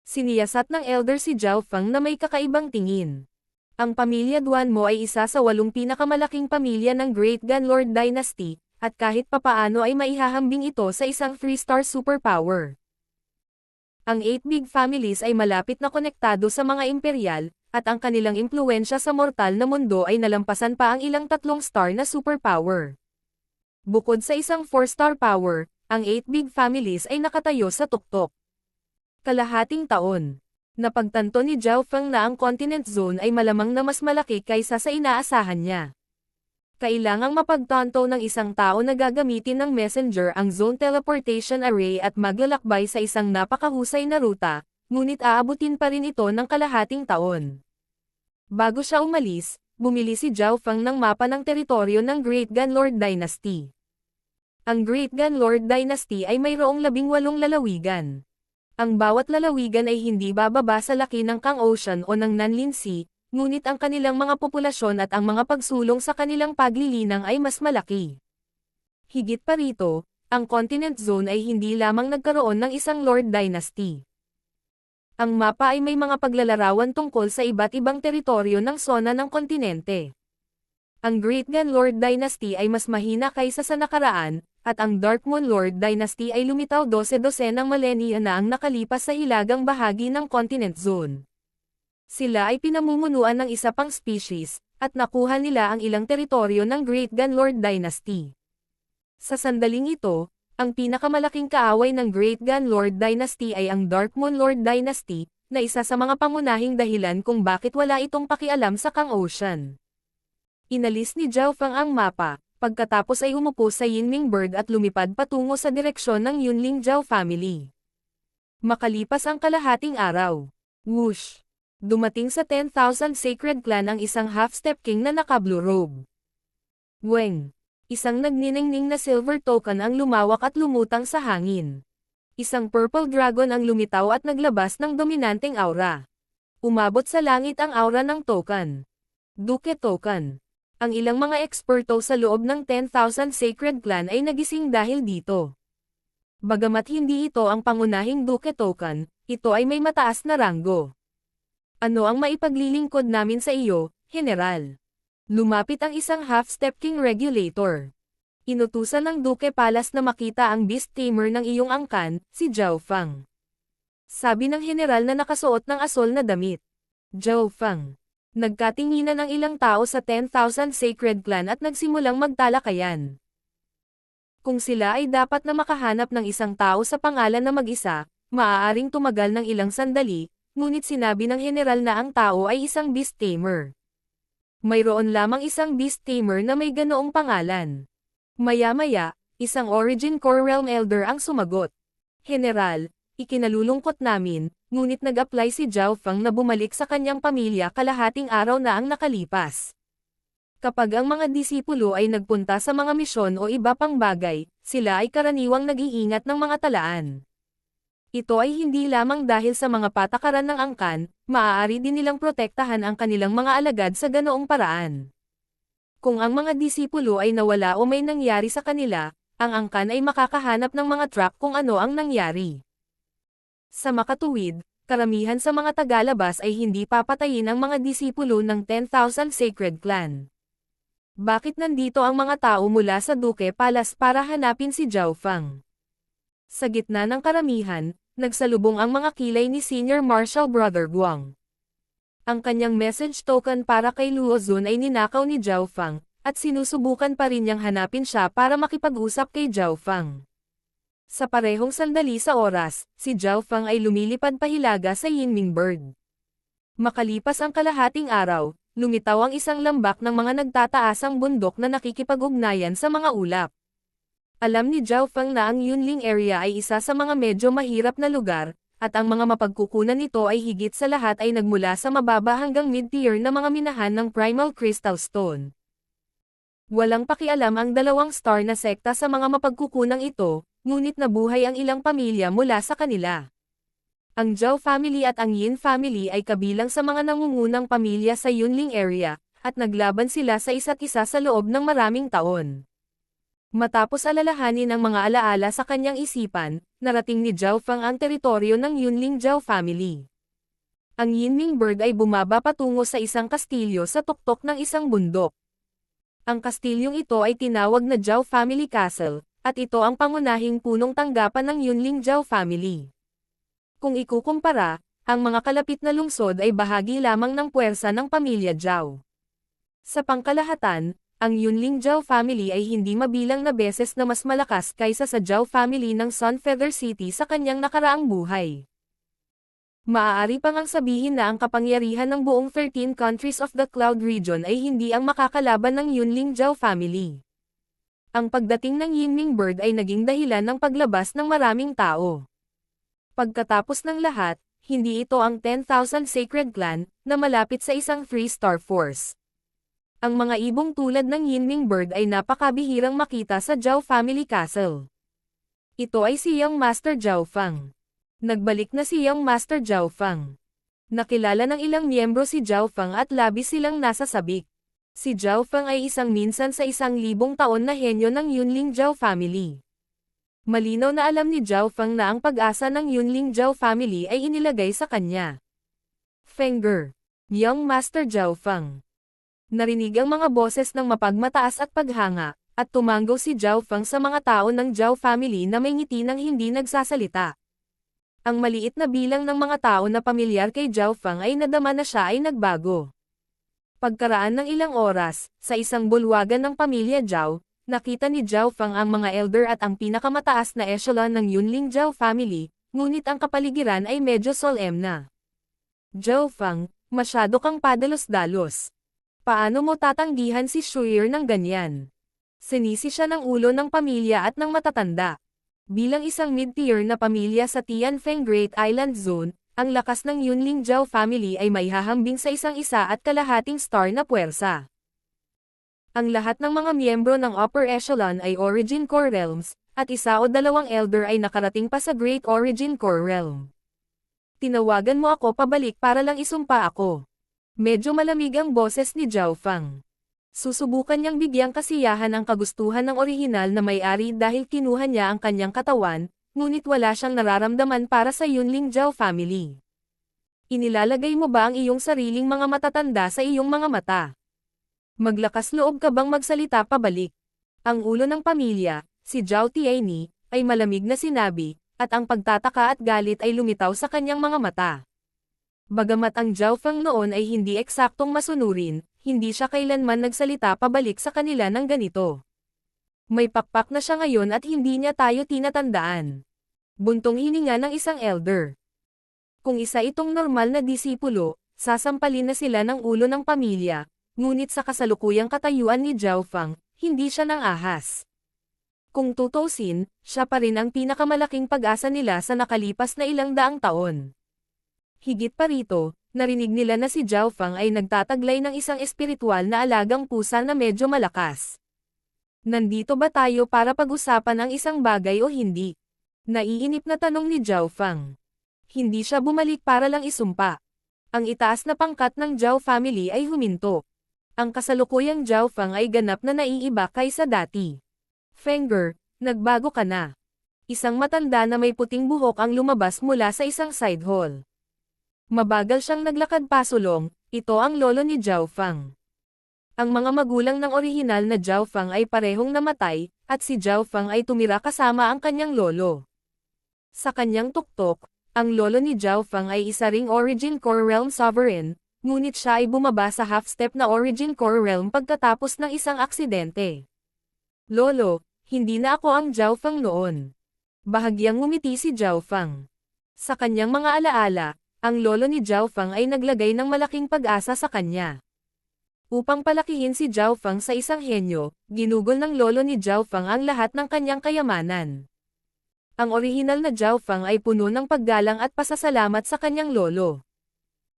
Siniyasat ng elder si Zhao Feng na may kakaibang tingin. Ang pamilya Duanmo ay isa sa 8 pinakamalaking pamilya ng Great Gunlord Dynasty, at kahit papaano ay maihahambing ito sa isang 3-star superpower. Ang 8 big families ay malapit na konektado sa mga imperial, at ang kanilang impluwensya sa mortal na mundo ay nalampasan pa ang ilang 3-star na superpower. Bukod sa isang 4-star power, ang 8 big families ay nakatayo sa tuktok. Kalahating taon. Napagtanto ni Zhao Feng na ang continent zone ay malamang na mas malaki kaysa sa inaasahan niya. Kailangang mapagtanto ng isang tao na gagamitin ng messenger ang zone teleportation array at maglalakbay sa isang napakahusay na ruta, ngunit aabutin pa rin ito ng kalahating taon. Bago siya umalis, bumili si Zhao Feng ng mapa ng teritoryo ng Great Gunlord Dynasty. Ang Great Gunlord Dynasty ay mayroong 18 lalawigan. Ang bawat lalawigan ay hindi bababa sa laki ng Kang Ocean o ng Nanlin Sea, ngunit ang kanilang mga populasyon at ang mga pagsulong sa kanilang paglilinang ay mas malaki. Higit pa rito, ang continent zone ay hindi lamang nagkaroon ng isang Lord Dynasty. Ang mapa ay may mga paglalarawan tungkol sa iba't ibang teritoryo ng sona ng kontinente. Ang Great Gunlord Dynasty ay mas mahina kaysa sa nakaraan, at ang Dark Moon Lord Dynasty ay lumitaw 12 ng millennia na ang nakalipas sa hilagang bahagi ng continent zone. Sila ay pinamumunuan ng isa pang species, at nakuha nila ang ilang teritoryo ng Great Gunlord Dynasty. Sa sandaling ito, ang pinakamalaking kaaway ng Great Gunlord Dynasty ay ang Dark Moon Lord Dynasty, na isa sa mga pangunahing dahilan kung bakit wala itong pakialam sa Kang Ocean. Inalis ni Zhao Feng ang mapa, pagkatapos ay umupo sa Yinming Bird at lumipad patungo sa direksyon ng Yunling Zhao family. Makalipas ang kalahating araw. Whoosh! Dumating sa 10,000 Sacred Clan ang isang half-step king na naka-blue robe. Weng! Isang nagniningning na silver token ang lumawak at lumutang sa hangin. Isang purple dragon ang lumitaw at naglabas ng dominanteng aura. Umabot sa langit ang aura ng token. Duke Token. Ang ilang mga eksperto sa loob ng 10,000 Sacred Clan ay nagising dahil dito. Bagamat hindi ito ang pangunahing Duke Token, ito ay may mataas na ranggo. Ano ang maipaglilingkod namin sa iyo, General? Lumapit ang isang half-step king regulator. Inutusan ng Duke Palace na makita ang beast tamer ng iyong angkan, si Zhao Feng. Sabi ng general na nakasuot ng asol na damit. Zhao Feng. Nagkatinginan ang ilang tao sa 10,000 Sacred Clan at nagsimulang magtalakayan. Kung sila ay dapat na makahanap ng isang tao sa pangalan na mag-isa, maaaring tumagal ng ilang sandali, ngunit sinabi ng general na ang tao ay isang beast tamer. Mayroon lamang isang beast tamer na may ganoong pangalan. Maya-maya, isang Origin Core Realm Elder ang sumagot. General, ikinalulungkot namin, ngunit nag-apply si Zhao Feng na bumalik sa kanyang pamilya kalahating araw na ang nakalipas. Kapag ang mga disipulo ay nagpunta sa mga misyon o iba pang bagay, sila ay karaniwang nag-iingat ng mga talaan. Ito ay hindi lamang dahil sa mga patakaran ng angkan, maaari din nilang protektahan ang kanilang mga alagad sa ganoong paraan. Kung ang mga disipulo ay nawala o may nangyari sa kanila, ang angkan ay makakahanap ng mga track kung ano ang nangyari. Sa makatuwid, karamihan sa mga tagalabas ay hindi papatayin ang mga disipulo ng 10,000 Sacred Clan. Bakit nandito ang mga tao mula sa Duke Palace para hanapin si Zhao Feng? Sa gitna ng karamihan, nagsalubong ang mga kilay ni Senior Marshal Brother Guang. Ang kanyang message token para kay Luo Zun ay ninakaw ni Zhao Feng, at sinusubukan pa rin niyang hanapin siya para makipag-usap kay Zhao Feng. Sa parehong sandali sa oras, si Zhao Feng ay lumilipad pahilaga sa Yinming Bird. Makalipas ang kalahating araw, lumitaw ang isang lambak ng mga nagtataasang bundok na nakikipag-ugnayan sa mga ulap. Alam ni Zhao Feng na ang Yunling area ay isa sa mga medyo mahirap na lugar, at ang mga mapagkukunan nito ay higit sa lahat ay nagmula sa mababa hanggang mid-tier na mga minahan ng Primal Crystal Stone. Walang pakialam ang 2-star na sekta sa mga mapagkukunang ito, ngunit nabuhay ang ilang pamilya mula sa kanila. Ang Zhao family at ang Yin family ay kabilang sa mga nangungunang pamilya sa Yunling area, at naglaban sila sa isa't isa sa loob ng maraming taon. Matapos alalahanin ang mga alaala sa kanyang isipan, narating ni Zhao Feng ang teritoryo ng Yunling Zhao family. Ang Yinming Bird ay bumaba patungo sa isang kastilyo sa tuktok ng isang bundok. Ang kastilyong ito ay tinawag na Zhao Family Castle, at ito ang pangunahing punong tanggapan ng Yunling Zhao family. Kung ikukumpara, ang mga kalapit na lungsod ay bahagi lamang ng puwersa ng pamilya Zhao. Sa pangkalahatan, ang Yunling Zhao family ay hindi mabilang na beses na mas malakas kaysa sa Zhao family ng Sunfeather City sa kanyang nakaraang buhay. Maaari pang ang sabihin na ang kapangyarihan ng buong 13 countries of the Cloud region ay hindi ang makakalaban ng Yunling Zhao family. Ang pagdating ng Yinming Bird ay naging dahilan ng paglabas ng maraming tao. Pagkatapos ng lahat, hindi ito ang 10,000 Sacred Clan na malapit sa isang 3-star force. Ang mga ibong tulad ng Yinming Bird ay napakabihirang makita sa Zhao Family Castle. Ito ay si Young Master Zhao Fang. Nagbalik na si Young Master Zhao Fang. Nakilala ng ilang miyembro si Zhao Fang at labis silang nasa sabik. Si Zhao Fang ay isang minsan sa 1,000 taon na henyo ng Yunling Zhao family. Malinaw na alam ni Zhao Fang na ang pag-asa ng Yunling Zhao family ay inilagay sa kanya. Fenger. Young Master Zhao Fang. Narinig ang mga boses ng mapagmataas at paghanga, at tumanggo si Zhao Fang sa mga tao ng Zhao family na may ngiti ng hindi nagsasalita. Ang maliit na bilang ng mga tao na pamilyar kay Zhao Fang ay nadama na siya ay nagbago. Pagkaraan ng ilang oras, sa isang bulwagan ng pamilya Zhao, nakita ni Zhao Fang ang mga elder at ang pinakamataas na echelon ng Yunling Zhao family, ngunit ang kapaligiran ay medyo solemn. Zhao Fang, masyado kang padalos-dalos. Paano mo tatanggihan si Shuir ng ganyan? Sinisi siya ng ulo ng pamilya at ng matatanda. Bilang isang mid-tier na pamilya sa Tianfeng Great Island Zone, ang lakas ng Yunling Zhao family ay maihahambing sa 1.5 star na puwersa. Ang lahat ng mga miyembro ng Upper Echelon ay Origin Core Realms, at 1 o 2 elder ay nakarating pa sa Great Origin Core Realm. Tinawagan mo ako pabalik para lang isumpa ako. Medyo malamig ang boses ni Zhao Fang. Susubukan niyang bigyang kasiyahan ang kagustuhan ng orihinal na may-ari dahil kinuha niya ang kanyang katawan, ngunit wala siyang nararamdaman para sa Yunling Zhao family. Inilalagay mo ba ang iyong sariling mga matatanda sa iyong mga mata? Maglakas loob ka bang magsalita pabalik? Ang ulo ng pamilya, si Zhao Tianyi, ay malamig na sinabi, at ang pagtataka at galit ay lumitaw sa kanyang mga mata. Bagamat ang Zhao Fang noon ay hindi eksaktong masunurin, hindi siya kailanman nagsalita pabalik sa kanila ng ganito. May pakpak na siya ngayon at hindi niya tayo tinatandaan. Buntong hininga ng isang elder. Kung isa itong normal na disipulo, sasampalin na sila ng ulo ng pamilya, ngunit sa kasalukuyang katayuan ni Zhao Fang, hindi siya nang ahas. Kung tutusin, siya pa rin ang pinakamalaking pag-asa nila sa nakalipas na ilang daang taon. Higit pa rito, narinig nila na si Zhao Fang ay nagtataglay ng isang espiritual na alagang pusa na medyo malakas. Nandito ba tayo para pag-usapan ang isang bagay o hindi? Naiinip na tanong ni Zhao Fang. Hindi siya bumalik para lang isumpa. Ang itaas na pangkat ng Zhao family ay huminto. Ang kasalukuyang Zhao Fang ay ganap na naiiba kaysa dati. Fenger, nagbago ka na. Isang matanda na may puting buhok ang lumabas mula sa isang side hall. Mabagal siyang naglakad pasulong, ito ang lolo ni Zhao Fang. Ang mga magulang ng orihinal na Zhao Fang ay parehong namatay, at si Zhao Fang ay tumira kasama ang kanyang lolo. Sa kanyang tuktok, ang lolo ni Zhao Fang ay isa ring Origin Core Realm Sovereign, ngunit siya ay bumaba sa half-step na Origin Core Realm pagkatapos ng isang aksidente. Lolo, hindi na ako ang Zhao Fang noon. Bahagyang ngumiti si Zhao Fang. Sa kanyang mga alaala, ang lolo ni Zhao Fang ay naglagay ng malaking pag-asa sa kanya. Upang palakihin si Zhao Fang sa isang henyo, ginugol ng lolo ni Zhao Fang ang lahat ng kanyang kayamanan. Ang orihinal na Zhao Fang ay puno ng paggalang at pasasalamat sa kanyang lolo.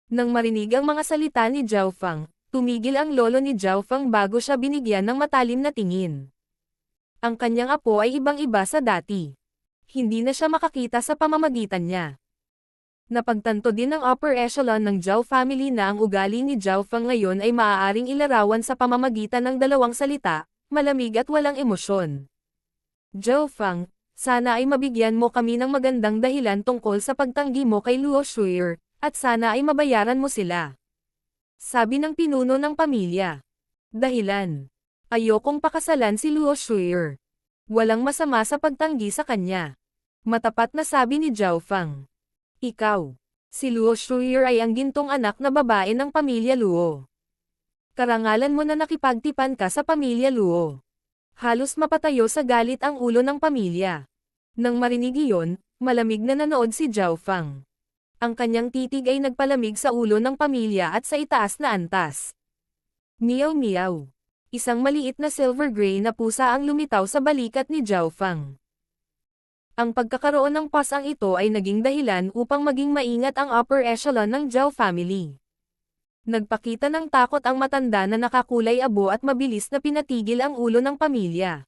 Nang marinig ang mga salita ni Zhao Fang, tumigil ang lolo ni Zhao Fang bago siya binigyan ng matalim na tingin. Ang kanyang apo ay ibang-iba sa dati. Hindi na siya makakita sa pamamagitan niya. Napagtanto din ng upper echelon ng Zhao family na ang ugali ni Zhao Fang ngayon ay maaaring ilarawan sa pamamagitan ng 2 salita, malamig at walang emosyon. Zhao Fang, sana ay mabigyan mo kami ng magandang dahilan tungkol sa pagtanggi mo kay Luo Shuir, at sana ay mabayaran mo sila. Sabi ng pinuno ng pamilya. Dahilan. Ayokong pakasalan si Luo Shuir. Walang masama sa pagtanggi sa kanya. Matapat na sabi ni Zhao Fang. Ikaw. Si Luo Shuyer ay ang gintong anak na babae ng pamilya Luo. Karangalan mo na nakipagtipan ka sa pamilya Luo. Halos mapatayo sa galit ang ulo ng pamilya. Nang marinig iyon, malamig na nanood si Zhao Fang. Ang kanyang titig ay nagpalamig sa ulo ng pamilya at sa itaas na antas. Meow meow. Isang maliit na silver gray na pusa ang lumitaw sa balikat ni Zhao Fang. Ang pagkakaroon ng pasang ito ay naging dahilan upang maging maingat ang upper echelon ng Zhao family. Nagpakita ng takot ang matanda na nakakulay abo at mabilis na pinatigil ang ulo ng pamilya.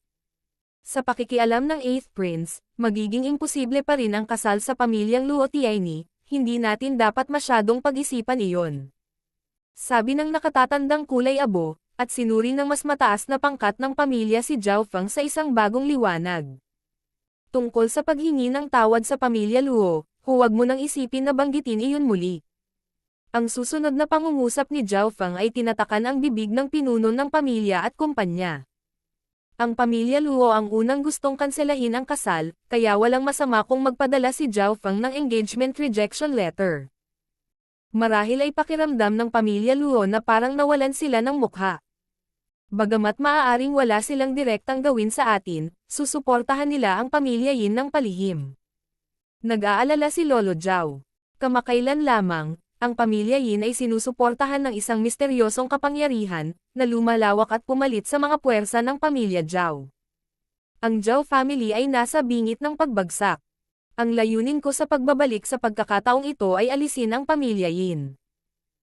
Sa pakikialam ng 8th Prince, magiging imposible pa rin ang kasal sa pamilyang Luo Tianyi, hindi natin dapat masyadong pag-isipan iyon. Sabi ng nakatatandang kulay abo, at sinuri ng mas mataas na pangkat ng pamilya si Zhao Fang sa isang bagong liwanag. Tungkol sa paghingi ng tawad sa pamilya Luo, huwag mo nang isipin na banggitin iyon muli. Ang susunod na pangungusap ni Zhao Fang ay tinatakan ang bibig ng pinuno ng pamilya at kumpanya. Ang pamilya Luo ang unang gustong kanselahin ang kasal, kaya walang masama kung magpadala si Zhao Fang ng engagement rejection letter. Marahil ay pakiramdam ng pamilya Luo na parang nawalan sila ng mukha. Bagamat maaaring wala silang direktang gawin sa atin, susuportahan nila ang pamilya Yin ng palihim. Nag-aalala si Lolo Zhao. Kamakailan lamang, ang pamilya Yin ay sinusuportahan ng isang misteryosong kapangyarihan, na lumalawak at pumalit sa mga puwersa ng pamilya Zhao. Ang Zhao family ay nasa bingit ng pagbagsak. Ang layunin ko sa pagbabalik sa pagkakataong ito ay alisin ang pamilya Yin.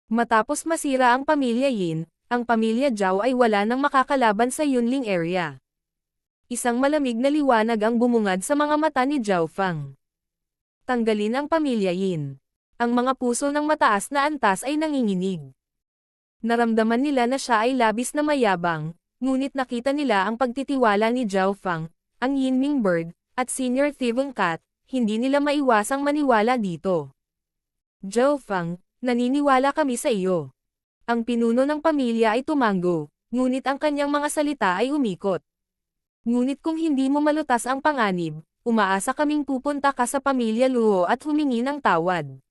Matapos masira ang pamilya Yin, ang pamilya Zhao ay wala nang makakalaban sa Yunling area. Isang malamig na liwanag ang bumungad sa mga mata ni Zhao Fang. Tanggalin ang pamilya Yin. Ang mga puso ng mataas na antas ay nanginginig. Naramdaman nila na siya ay labis na mayabang, ngunit nakita nila ang pagtitiwala ni Zhao Fang, ang Yinming Bird, at Senior Thieving Cat, hindi nila maiwasang maniwala dito. Zhao Fang, naniniwala kami sa iyo. Ang pinuno ng pamilya ay tumango, ngunit ang kanyang mga salita ay umikot. Ngunit kung hindi mo malutas ang panganib, umaasa kaming pupunta ka sa pamilya Luo at humingi ng tawad.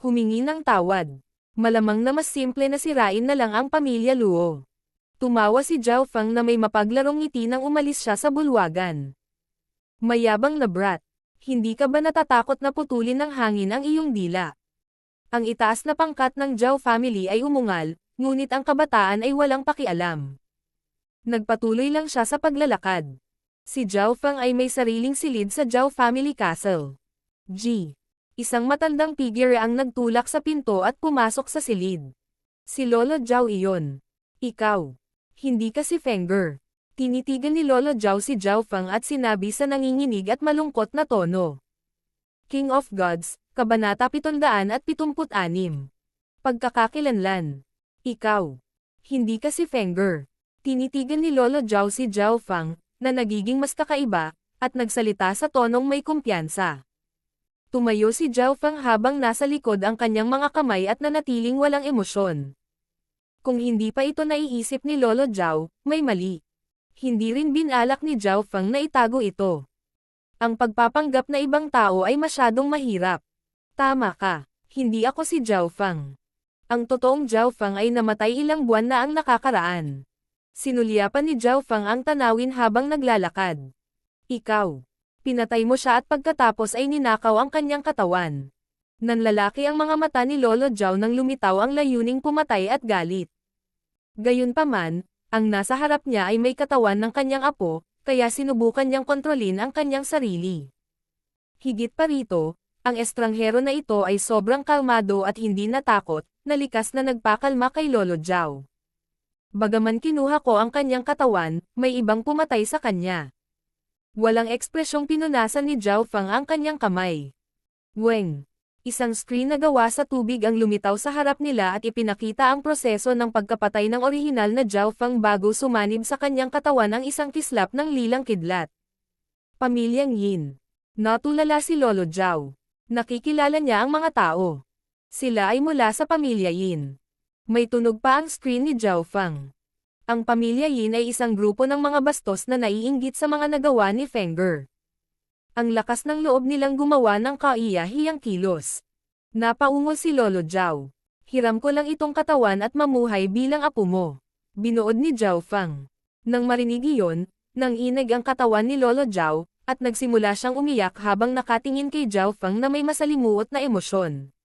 Humingi ng tawad. Malamang na mas simple na sirain na lang ang pamilya Luo. Tumawa si Zhao Fang na may mapaglarong ngiti nang umalis siya sa bulwagan. Mayabang na brat. Hindi ka ba natatakot na putulin ng hangin ang iyong dila? Ang itaas na pangkat ng Zhao family ay umungal, ngunit ang kabataan ay walang pakialam. Nagpatuloy lang siya sa paglalakad. Si Zhao Fang ay may sariling silid sa Zhao family castle. Isang matandang figure ang nagtulak sa pinto at pumasok sa silid. Si Lolo Zhao iyon. Ikaw. Hindi ka si Fengger. Tinitigan ni Lolo Zhao si Zhao Fang at sinabi sa nanginginig at malungkot na tono. King of Gods, Kabanata 776. Pagkakakilanlan. Ikaw. Hindi ka si Fengger. Tinitigan ni Lolo Zhao si Zhao Fang, na nagiging mas kakaiba, at nagsalita sa tonong may kumpiyansa. Tumayo si Zhao Fang habang nasa likod ang kanyang mga kamay at nanatiling walang emosyon. Kung hindi pa ito naiisip ni Lolo Zhao, may mali. Hindi rin binalak ni Zhao Fang na itago ito. Ang pagpapanggap na ibang tao ay masyadong mahirap. Tama ka, hindi ako si Zhao Fang. Ang totoong Zhao Fang ay namatay ilang buwan na ang nakakaraan. Sinulyapan ni Zhao Fang ang tanawin habang naglalakad. Ikaw. Pinatay mo siya at pagkatapos ay ninakaw ang kanyang katawan. Nanlalaki ang mga mata ni Lolo Zhao nang lumitaw ang layuning pumatay at galit. Gayunpaman, ang nasa harap niya ay may katawan ng kanyang apo, kaya sinubukan niyang kontrolin ang kanyang sarili. Higit pa rito, ang estranghero na ito ay sobrang kalmado at hindi natakot, na likas na nagpakalma kay Lolo Zhao. Bagaman kinuha ko ang kanyang katawan, may ibang pumatay sa kanya. Walang ekspresyong pinunasan ni Zhao Fang ang kanyang kamay. Weng. Isang screen na gawa sa tubig ang lumitaw sa harap nila at ipinakita ang proseso ng pagkapatay ng orihinal na Zhao Fang bago sumanib sa kanyang katawan ang isang kislap ng lilang kidlat. Pamilyang Yin. Natulala si Lolo Zhao. Nakikilala niya ang mga tao. Sila ay mula sa pamilya Yin. May tunog pa ang screen ni Zhao Fang. Ang pamilya Yin ay isang grupo ng mga bastos na naiinggit sa mga nagawa ni Fengger. Ang lakas ng loob nilang gumawa ng kaiyahiyang kilos. Napaungol si Lolo Zhao. Hiram ko lang itong katawan at mamuhay bilang apo mo. Binuod ni Zhao Fang. Nang marinig iyon, nanginig ang katawan ni Lolo Zhao, at nagsimula siyang umiyak habang nakatingin kay Zhao Fang na may masalimuot na emosyon.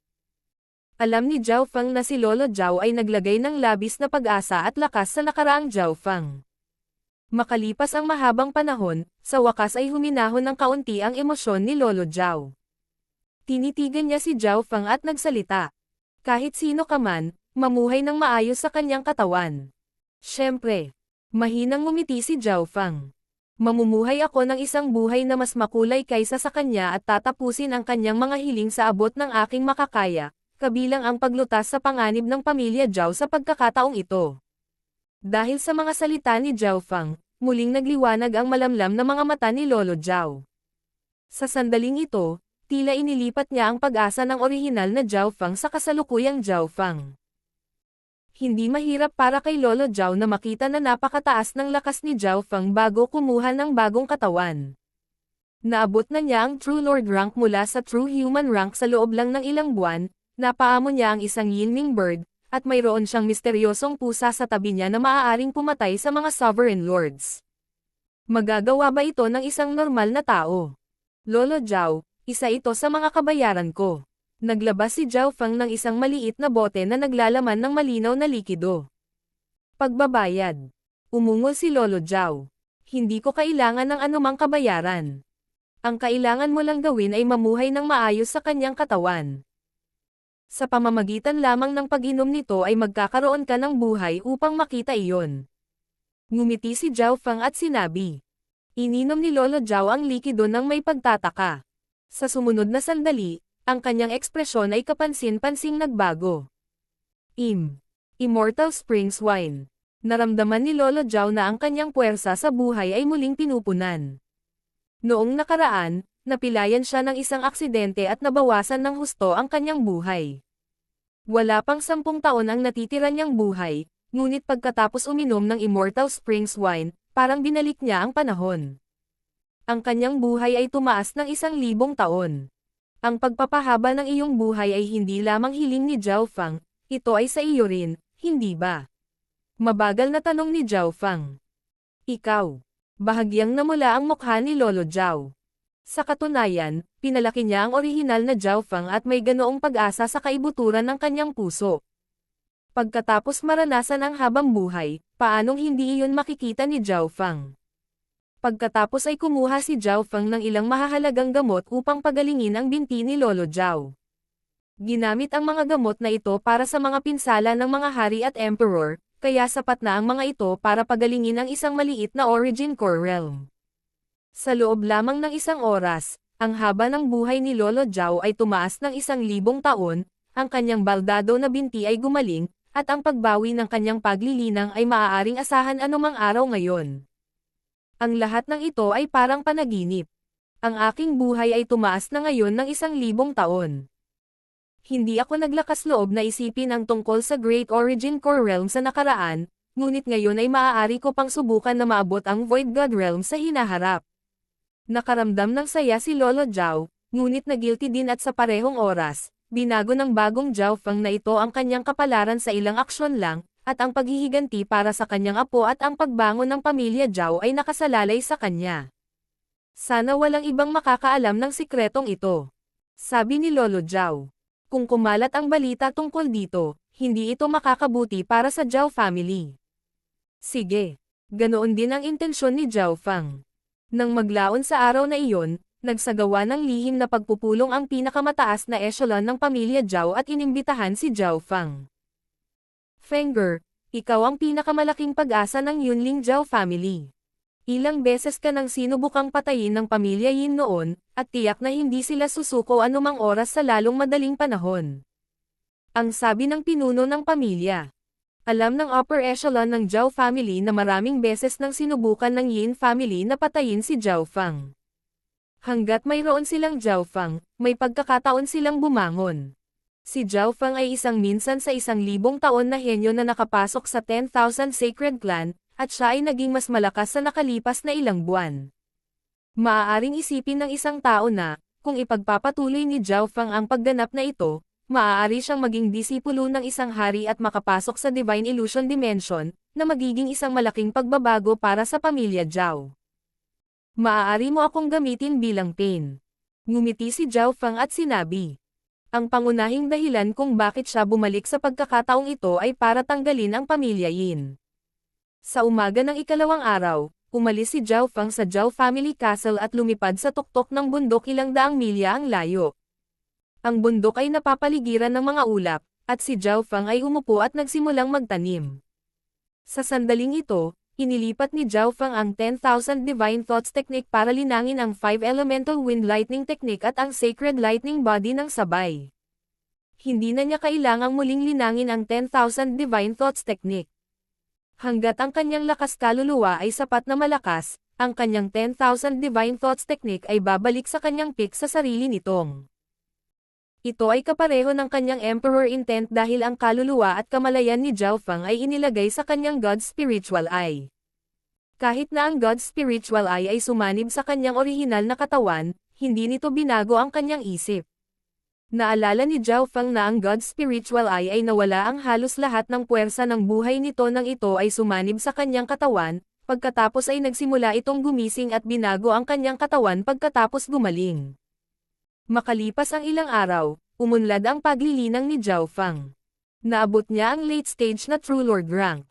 Alam ni Zhao Fang na si Lolo Zhao ay naglagay ng labis na pag-asa at lakas sa nakaraang Zhao Fang. Makalipas ang mahabang panahon, sa wakas ay huminahon ng kaunti ang emosyon ni Lolo Zhao. Tinitigan niya si Zhao Fang at nagsalita. Kahit sino ka man, mamuhay ng maayos sa kanyang katawan. Siyempre, mahinang ngumiti si Zhao Fang. Mamumuhay ako ng isang buhay na mas makulay kaysa sa kanya at tatapusin ang kanyang mga hiling sa abot ng aking makakaya, kabilang ang paglutas sa panganib ng pamilya Zhao sa pagkakataong ito. Dahil sa mga salita ni Zhao Fang, muling nagliwanag ang malamlam na mga mata ni Lolo Zhao. Sa sandaling ito, tila inilipat niya ang pag-asa ng orihinal na Zhao Fang sa kasalukuyang Zhao Fang. Hindi mahirap para kay Lolo Zhao na makita na napakataas ng lakas ni Zhao Fang bago kumuha ng bagong katawan. Naabot na niya ang True Lord rank mula sa True Human rank sa loob lang ng ilang buwan, napaamo niya ang isang Yinming bird, at mayroon siyang misteryosong pusa sa tabi niya na maaaring pumatay sa mga Sovereign Lords. Magagawa ba ito ng isang normal na tao? Lolo Zhao, isa ito sa mga kabayaran ko. Naglabas si Zhao Fang ng isang maliit na bote na naglalaman ng malinaw na likido. Pagbabayad. Umungol si Lolo Zhao. Hindi ko kailangan ng anumang kabayaran. Ang kailangan mo lang gawin ay mamuhay ng maayos sa kanyang katawan. Sa pamamagitan lamang ng pag-inom nito ay magkakaroon ka ng buhay upang makita iyon. Ngumiti si Zhao Fang at sinabi. Ininom ni Lolo Zhao ang likido nang may pagtataka. Sa sumunod na sandali, ang kanyang ekspresyon ay kapansin-pansing nagbago. Immortal Springs Wine. Naramdaman ni Lolo Zhao na ang kanyang puwersa sa buhay ay muling pinupunan. Noong nakaraan, napilayan siya ng isang aksidente at nabawasan ng husto ang kanyang buhay. Wala pang 10 taon ang natitira niyang buhay, ngunit pagkatapos uminom ng Immortal Springs Wine, parang binalik niya ang panahon. Ang kanyang buhay ay tumaas ng 1,000 taon. Ang pagpapahaba ng iyong buhay ay hindi lamang hiling ni Zhao Fang, ito ay sa iyo rin, hindi ba? Mabagal na tanong ni Zhao Fang. Ikaw. Bahagyang namula ang mukha ni Lolo Zhao. Sa katunayan, pinalaki niya ang orihinal na Zhao Fang at may ganoong pag-asa sa kaibuturan ng kanyang puso. Pagkatapos maranasan ang habang buhay, paanong hindi iyon makikita ni Zhao Fang? Pagkatapos ay kumuha si Zhao Fang ng ilang mahahalagang gamot upang pagalingin ang binti ni Lolo Zhao. Ginamit ang mga gamot na ito para sa mga pinsala ng mga hari at emperor, kaya sapat na ang mga ito para pagalingin ang isang maliit na Origin Core Realm. Sa loob lamang ng 1 oras, ang haba ng buhay ni Lolo Zhao ay tumaas ng 1,000 taon, ang kanyang baldado na binti ay gumaling, at ang pagbawi ng kanyang paglilinang ay maaaring asahan anumang araw ngayon. Ang lahat ng ito ay parang panaginip. Ang aking buhay ay tumaas na ngayon ng 1,000 taon. Hindi ako naglakas loob na isipin ang tungkol sa Great Origin Core Realm sa nakaraan, ngunit ngayon ay maaari ko pang subukan na maabot ang Void God Realm sa hinaharap. Nakaramdam ng saya si Lolo Zhao, ngunit na-guilty din at sa parehong oras, binago ng bagong Zhao Fang na ito ang kanyang kapalaran sa ilang aksyon lang, at ang paghihiganti para sa kanyang apo at ang pagbangon ng pamilya Zhao ay nakasalalay sa kanya. Sana walang ibang makakaalam ng sikretong ito. Sabi ni Lolo Zhao. Kung kumalat ang balita tungkol dito, hindi ito makakabuti para sa Zhao family. Sige. Ganoon din ang intensyon ni Zhao Fang. Nang maglaon sa araw na iyon, nagsagawa ng lihim na pagpupulong ang pinakamataas na echelon ng pamilya Zhao at inimbitahan si Zhao Fang. Fengger, ikaw ang pinakamalaking pag-asa ng Yunling Zhao family. Ilang beses ka nang sinubukang patayin ng pamilya Yin noon, at tiyak na hindi sila susuko anumang oras sa lalong madaling panahon. Ang sabi ng pinuno ng pamilya. Alam ng upper echelon ng Zhao family na maraming beses nang sinubukan ng Yin family na patayin si Zhao Fang. Hanggat mayroon silang Zhao Fang, may pagkakataon silang bumangon. Si Zhao Fang ay isang minsan sa 1,000 taon na henyo na nakapasok sa 10,000 Sacred Clan, at siya ay naging mas malakas sa nakalipas na ilang buwan. Maaaring isipin ng isang tao na, kung ipagpapatuloy ni Zhao Fang ang pagganap na ito, maaari siyang maging disipulo ng isang hari at makapasok sa Divine Illusion Dimension, na magiging isang malaking pagbabago para sa pamilya Zhao. Maaari mo akong gamitin bilang pain. Ngumiti si Zhao Feng at sinabi. Ang pangunahing dahilan kung bakit siya bumalik sa pagkakataong ito ay para tanggalin ang pamilya Yin. Sa umaga ng ikalawang araw, umalis si Zhao Feng sa Zhao Family Castle at lumipad sa tuktok ng bundok ilang daang milya ang layo. Ang bundok ay napapaligiran ng mga ulap, at si Zhao Feng ay umupo at nagsimulang magtanim. Sa sandaling ito, inilipat ni Zhao Feng ang 10,000 Divine Thoughts Technique para linangin ang 5 Elemental Wind Lightning Technique at ang Sacred Lightning Body ng sabay. Hindi na niya kailangang muling linangin ang 10,000 Divine Thoughts Technique. Hanggat ang kanyang lakas kaluluwa ay sapat na malakas, ang kanyang 10,000 Divine Thoughts Technique ay babalik sa kanyang peak sa sarili nitong. Ito ay kapareho ng kanyang Emperor Intent dahil ang kaluluwa at kamalayan ni Zhao Feng ay inilagay sa kanyang God's Spiritual Eye. Kahit na ang God's Spiritual Eye ay sumanib sa kanyang orihinal na katawan, hindi nito binago ang kanyang isip. Naalala ni Zhao Feng na ang God's Spiritual Eye ay nawala ang halos lahat ng puwersa ng buhay nito nang ito ay sumanib sa kanyang katawan, pagkatapos ay nagsimula itong gumising at binago ang kanyang katawan pagkatapos gumaling. Makalipas ang ilang araw, umunlad ang paglilinang ni Zhao Feng. Naabot niya ang late stage na True Lord rank.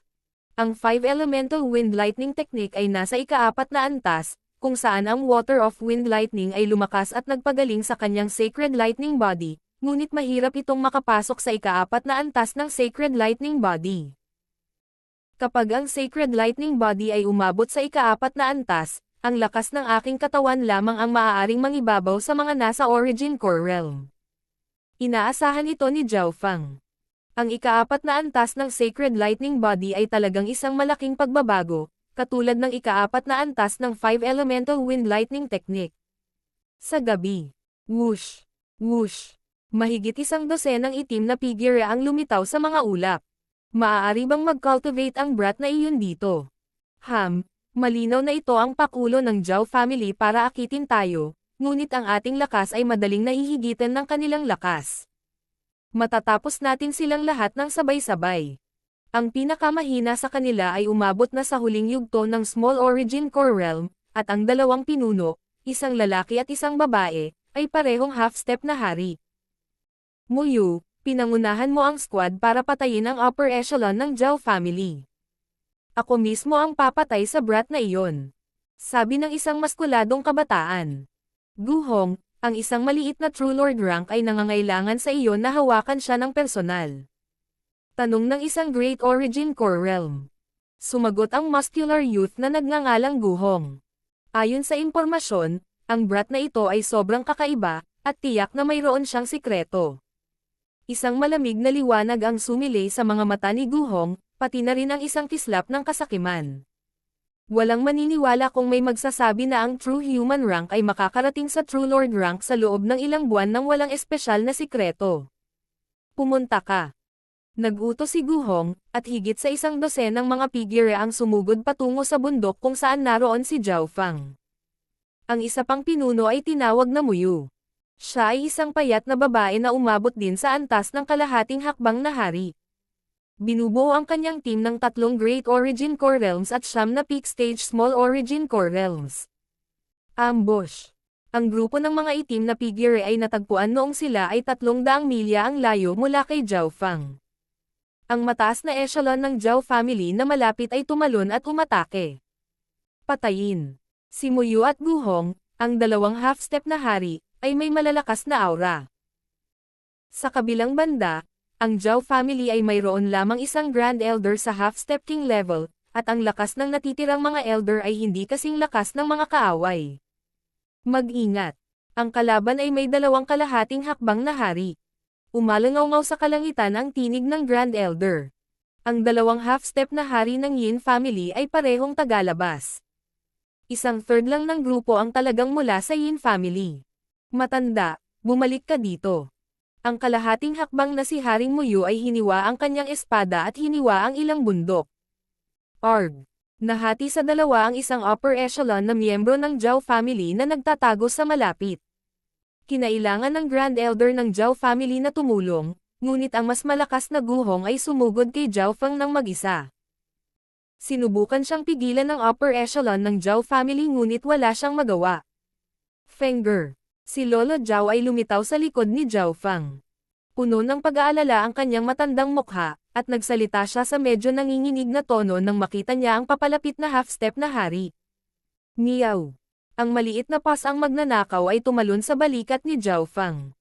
Ang 5 Elemental Wind Lightning Technique ay nasa ika-4 na antas, kung saan ang Water of Wind Lightning ay lumakas at nagpagaling sa kanyang Sacred Lightning Body, ngunit mahirap itong makapasok sa ika-4 na antas ng Sacred Lightning Body. Kapag ang Sacred Lightning Body ay umabot sa ika-4 na antas, ang lakas ng aking katawan lamang ang maaaring mangibabaw sa mga nasa Origin Core Realm. Inaasahan ito ni Zhao Feng. Ang ika-4 na antas ng Sacred Lightning Body ay talagang isang malaking pagbabago, katulad ng ika-4 na antas ng 5 Elemental Wind Lightning Technique. Sa gabi, whoosh, whoosh, mahigit 100 ng itim na figure ang lumitaw sa mga ulap. Maaari bang mag-cultivate ang brat na iyon dito? Malinaw na ito ang pakulo ng Zhao family para akitin tayo, ngunit ang ating lakas ay madaling nahihigitan ng kanilang lakas. Matatapos natin silang lahat ng sabay-sabay. Ang pinakamahina sa kanila ay umabot na sa huling yugto ng Small Origin Core Realm, at ang dalawang pinuno, isang lalaki at isang babae, ay parehong half-step na hari. Muyu, pinangunahan mo ang squad para patayin ang upper echelon ng Zhao family. Ako mismo ang papatay sa brat na iyon. Sabi ng isang maskuladong kabataan. Gu Hong, ang isang maliit na True Lord rank ay nangangailangan sa iyo na hawakan siya ng personal. Tanong ng isang Great Origin Core Realm. Sumagot ang muscular youth na nagngangalang Gu Hong. Ayon sa impormasyon, ang brat na ito ay sobrang kakaiba, at tiyak na mayroon siyang sikreto. Isang malamig na liwanag ang sumilay sa mga mata ni Gu Hong, pati na rin ang isang kislap ng kasakiman. Walang maniniwala kung may magsasabi na ang True Human rank ay makakarating sa True Lord rank sa loob ng ilang buwan nang walang espesyal na sikreto. Pumunta ka. Nag-utos si Gu Hong, at higit sa 100 ng mga figure ang sumugod patungo sa bundok kung saan naroon si Zhao Feng. Ang isa pang pinuno ay tinawag na Muyu. Siya ay isang payat na babae na umabot din sa antas ng kalahating hakbang na hari. Binubuo ang kanyang team ng 3 Great Origin Core Realms at 9 na Peak Stage Small Origin Core Realms. Ambush. Ang grupo ng mga itim na figure ay natagpuan noong sila ay 300 milya ang layo mula kay Zhao Feng. Ang mataas na echelon ng Zhao family na malapit ay tumalon at umatake. Patayin. Si Muyu at Gu Hong, ang dalawang half-step na hari, ay may malalakas na aura. Sa kabilang banda, ang Zhao family ay mayroon lamang isang Grand Elder sa half-step king level, at ang lakas ng natitirang mga Elder ay hindi kasing lakas ng mga kaaway. Mag-ingat. Ang kalaban ay may 2 kalahating hakbang na hari. Umalangaw-ngaw sa kalangitan ang tinig ng Grand Elder. Ang 2 half-step na hari ng Yin family ay parehong tagalabas. 1/3 lang ng grupo ang talagang mula sa Yin family. Matanda, bumalik ka dito. Ang kalahating hakbang na si Haring Muyu ay hiniwa ang kanyang espada at hiniwa ang ilang bundok. Arg! Nahati sa 2 ang isang upper echelon na miyembro ng Zhao family na nagtatago sa malapit. Kinailangan ng Grand Elder ng Zhao family na tumulong, ngunit ang mas malakas na guhong ay sumugod kay Zhao Feng ng mag-isa. Sinubukan siyang pigilan ng upper echelon ng Zhao family ngunit wala siyang magawa. Fengger. Si Lolo Zhao ay lumitaw sa likod ni Zhao Feng. Puno ng pag-aalala ang kanyang matandang mukha, at nagsalita siya sa medyo nanginginig na tono nang makita niya ang papalapit na half-step na hari. Miyaw. Ang maliit na pas ang magnanakaw ay tumalon sa balikat ni Zhao Feng.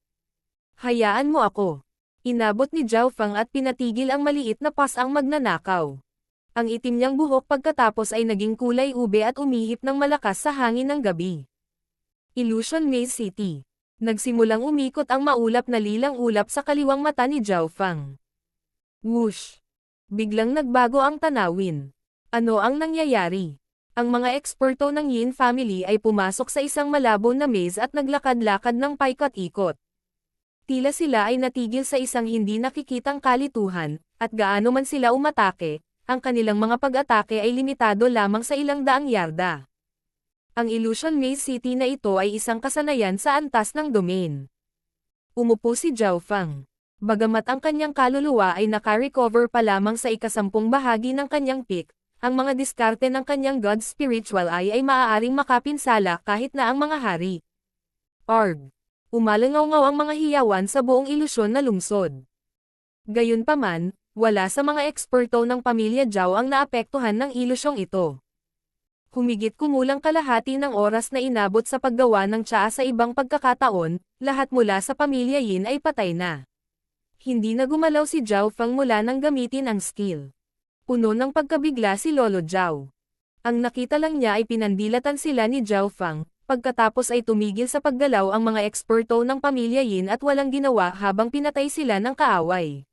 Hayaan mo ako. Inabot ni Zhao Feng at pinatigil ang maliit na pas ang magnanakaw. Ang itim niyang buhok pagkatapos ay naging kulay ube at umihip ng malakas sa hangin ng gabi. Illusion Maze City. Nagsimulang umikot ang maulap na lilang ulap sa kaliwang mata ni Zhao Feng. Whoosh! Biglang nagbago ang tanawin. Ano ang nangyayari? Ang mga eksperto ng Yin family ay pumasok sa isang malabo na maze at naglakad-lakad ng paikot-ikot. Tila sila ay natigil sa isang hindi nakikitang kalituhan, at gaano man sila umatake, ang kanilang mga pag-atake ay limitado lamang sa ilang daang yarda. Ang Illusion Maze City na ito ay isang kasanayan sa antas ng domain. Umupo si Zhao Feng. Bagamat ang kanyang kaluluwa ay naka-recover pa lamang sa ikasampung bahagi ng kanyang peak, ang mga diskarte ng kanyang God Spiritual Eye ay maaaring makapinsala kahit na ang mga hari. Arg! Umalangaw-ngaw ang mga hiyawan sa buong ilusyon na lungsod. Gayunpaman, wala sa mga eksperto ng pamilya Zhao ang naapektuhan ng ilusyong ito. Humigit kumulang kalahati ng oras na inabot sa paggawa ng tsaa sa ibang pagkakataon, lahat mula sa pamilya Yin ay patay na. Hindi na gumalaw si Zhao Feng mula nang gamitin ang skill. Puno ng pagkabigla si Lolo Zhao. Ang nakita lang niya ay pinandilatan sila ni Zhao Feng, pagkatapos ay tumigil sa paggalaw ang mga eksperto ng pamilya Yin at walang ginawa habang pinatay sila ng kaaway.